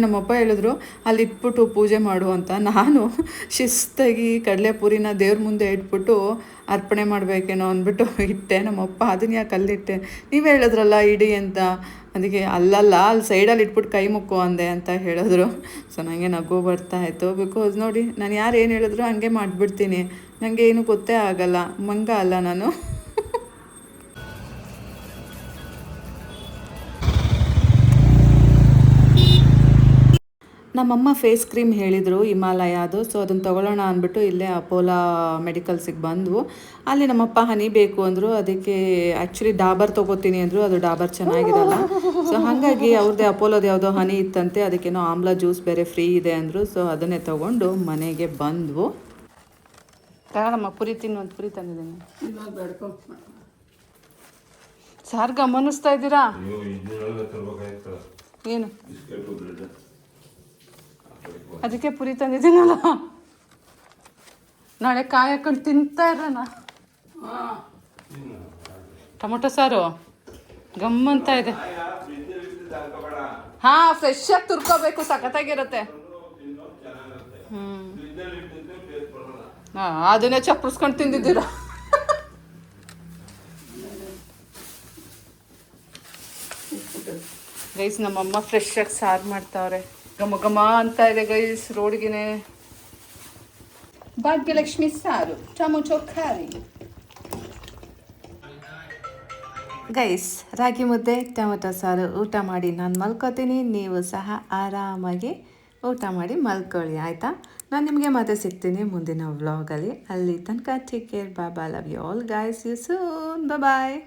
ನಮ್ಮಪ್ಪ ಹೇಳಿದ್ರು ಅಲ್ಲಿ ಇಟ್ಬಿಟ್ಟು ಪೂಜೆ ಮಾಡು ಅಂತ. ನಾನು ಶಿಸ್ತಾಗಿ ಕಡಲೆಪುರಿನ ದೇವ್ರ ಮುಂದೆ ಇಟ್ಬಿಟ್ಟು ಅರ್ಪಣೆ ಮಾಡಬೇಕೇನೋ ಅಂದ್ಬಿಟ್ಟು ಇಟ್ಟೆ. ನಮ್ಮಪ್ಪ ಅದನ್ನ ಯಾಕೆ ಅಲ್ಲಿಟ್ಟೆ, ನೀವೇ ಹೇಳಿದ್ರಲ್ಲ ಇಡಿ ಅಂತ. ಅದಕ್ಕೆ ಅಲ್ಲಲ್ಲ, ಅಲ್ಲಿ ಸೈಡಲ್ಲಿ ಇಟ್ಬಿಟ್ಟು ಕೈ ಮುಕ್ಕು ಅಂದೆ ಅಂತ ಹೇಳಿದ್ರು. ಸೊ ನನಗೆ ನಗು ಬರ್ತಾಯಿತ್ತು. ಬಿಕಾಸ್ ನೋಡಿ, ನಾನು ಯಾರು ಏನು ಹೇಳಿದ್ರು ಹಂಗೆ ಮಾಡಿಬಿಡ್ತೀನಿ, ನನಗೆ ಏನೂ ಗೊತ್ತೇ ಆಗಲ್ಲ, ಮಂಗ ಅಲ್ಲ ನಾನು. ನಮ್ಮಮ್ಮ ಫೇಸ್ ಕ್ರೀಮ್ ಹೇಳಿದರು ಹಿಮಾಲಯದು. ಸೊ ಅದನ್ನು ತೊಗೊಳ್ಳೋಣ ಅಂದ್ಬಿಟ್ಟು ಇಲ್ಲೇ ಅಪೋಲೋ ಮೆಡಿಕಲ್ಸಿಗೆ ಬಂದವು. ಅಲ್ಲಿ ನಮ್ಮಪ್ಪ ಹನಿ ಬೇಕು ಅಂದರು, ಅದಕ್ಕೆ ಆ್ಯಕ್ಚುಲಿ ಡಾಬರ್ ತೊಗೋತೀನಿ ಅಂದರು, ಅದು ಡಾಬರ್ ಚೆನ್ನಾಗಿರಲ್ಲ. ಸೊ ಹಾಗಾಗಿ ಅವ್ರದ್ದೇ ಅಪೋಲೋದು ಯಾವುದೋ ಹನಿ ಇತ್ತಂತೆ, ಅದಕ್ಕೇನೋ ಆಮ್ಲ ಜ್ಯೂಸ್ ಬೇರೆ ಫ್ರೀ ಇದೆ ಅಂದರು. ಸೊ ಅದನ್ನೇ ತೊಗೊಂಡು ಮನೆಗೆ ಬಂದವು. ತಗೊಳಮ್ಮ, ಪುರಿ ತಿನ್ನು, ಒಂದು ಪುರಿ ತಂದಿದ್ದೀನಿ. ಸಾರ್ ಗಮನಿಸ್ತಾ ಇದ್ದೀರಾ ಏನು? ಅದಕ್ಕೆ ಪುರಿ ತಂದಿದ್ದೀನಲ್ಲ, ನಾಳೆ ಕಾಯಿ ಹಾಕೊಂಡು ತಿಂತಾ ಇರೋಣ. ಟೊಮೊಟೊ ಸಾರು ಗಮ್ಮಂತ ಇದೆ. ಹಾಂ, ಫ್ರೆಶ್ ಆಗಿ ತುರ್ಕೋಬೇಕು, ಸಖತ್ತಾಗಿರುತ್ತೆ. ಹಾಂ, ಅದನ್ನೇ ಚಪ್ಪರಿಸ್ಕೊಂಡು ತಿಂದಿದ್ದೀರ. ಗೈಸ್, ನಮ್ಮಮ್ಮ ಫ್ರೆಶ್ ಆಗಿ ಸಾರು ಮಾಡ್ತಾವ್ರೆ, ಘಮ ಘಮ ಅಂತ ಇದೆ ಗೈಸ್. ರೋಡ್ಗಿನೇ ಭಾಗ್ಯಲಕ್ಷ್ಮಿ ಸಾರು, ಟೊಮೊಟೊ ಖಾರಿ. ಗೈಸ್, ರಾಗಿ ಮುದ್ದೆ ಟೊಮೊಟೊ ಸಾರು ಊಟ ಮಾಡಿ ನಾನು ಮಲ್ಕೋತೀನಿ. ನೀವು ಸಹ ಆರಾಮಾಗಿ ಊಟ ಮಾಡಿ ಮಲ್ಕೊಳ್ಳಿ, ಆಯಿತಾ? ನಾನು ನಿಮಗೆ ಮತ್ತೆ ಸಿಗ್ತೀನಿ ಮುಂದಿನ ವ್ಲಾಗಲ್ಲಿ. ಅಲ್ಲಿ ತನಕ take care, bye bye, love you all guys, you soon, bye.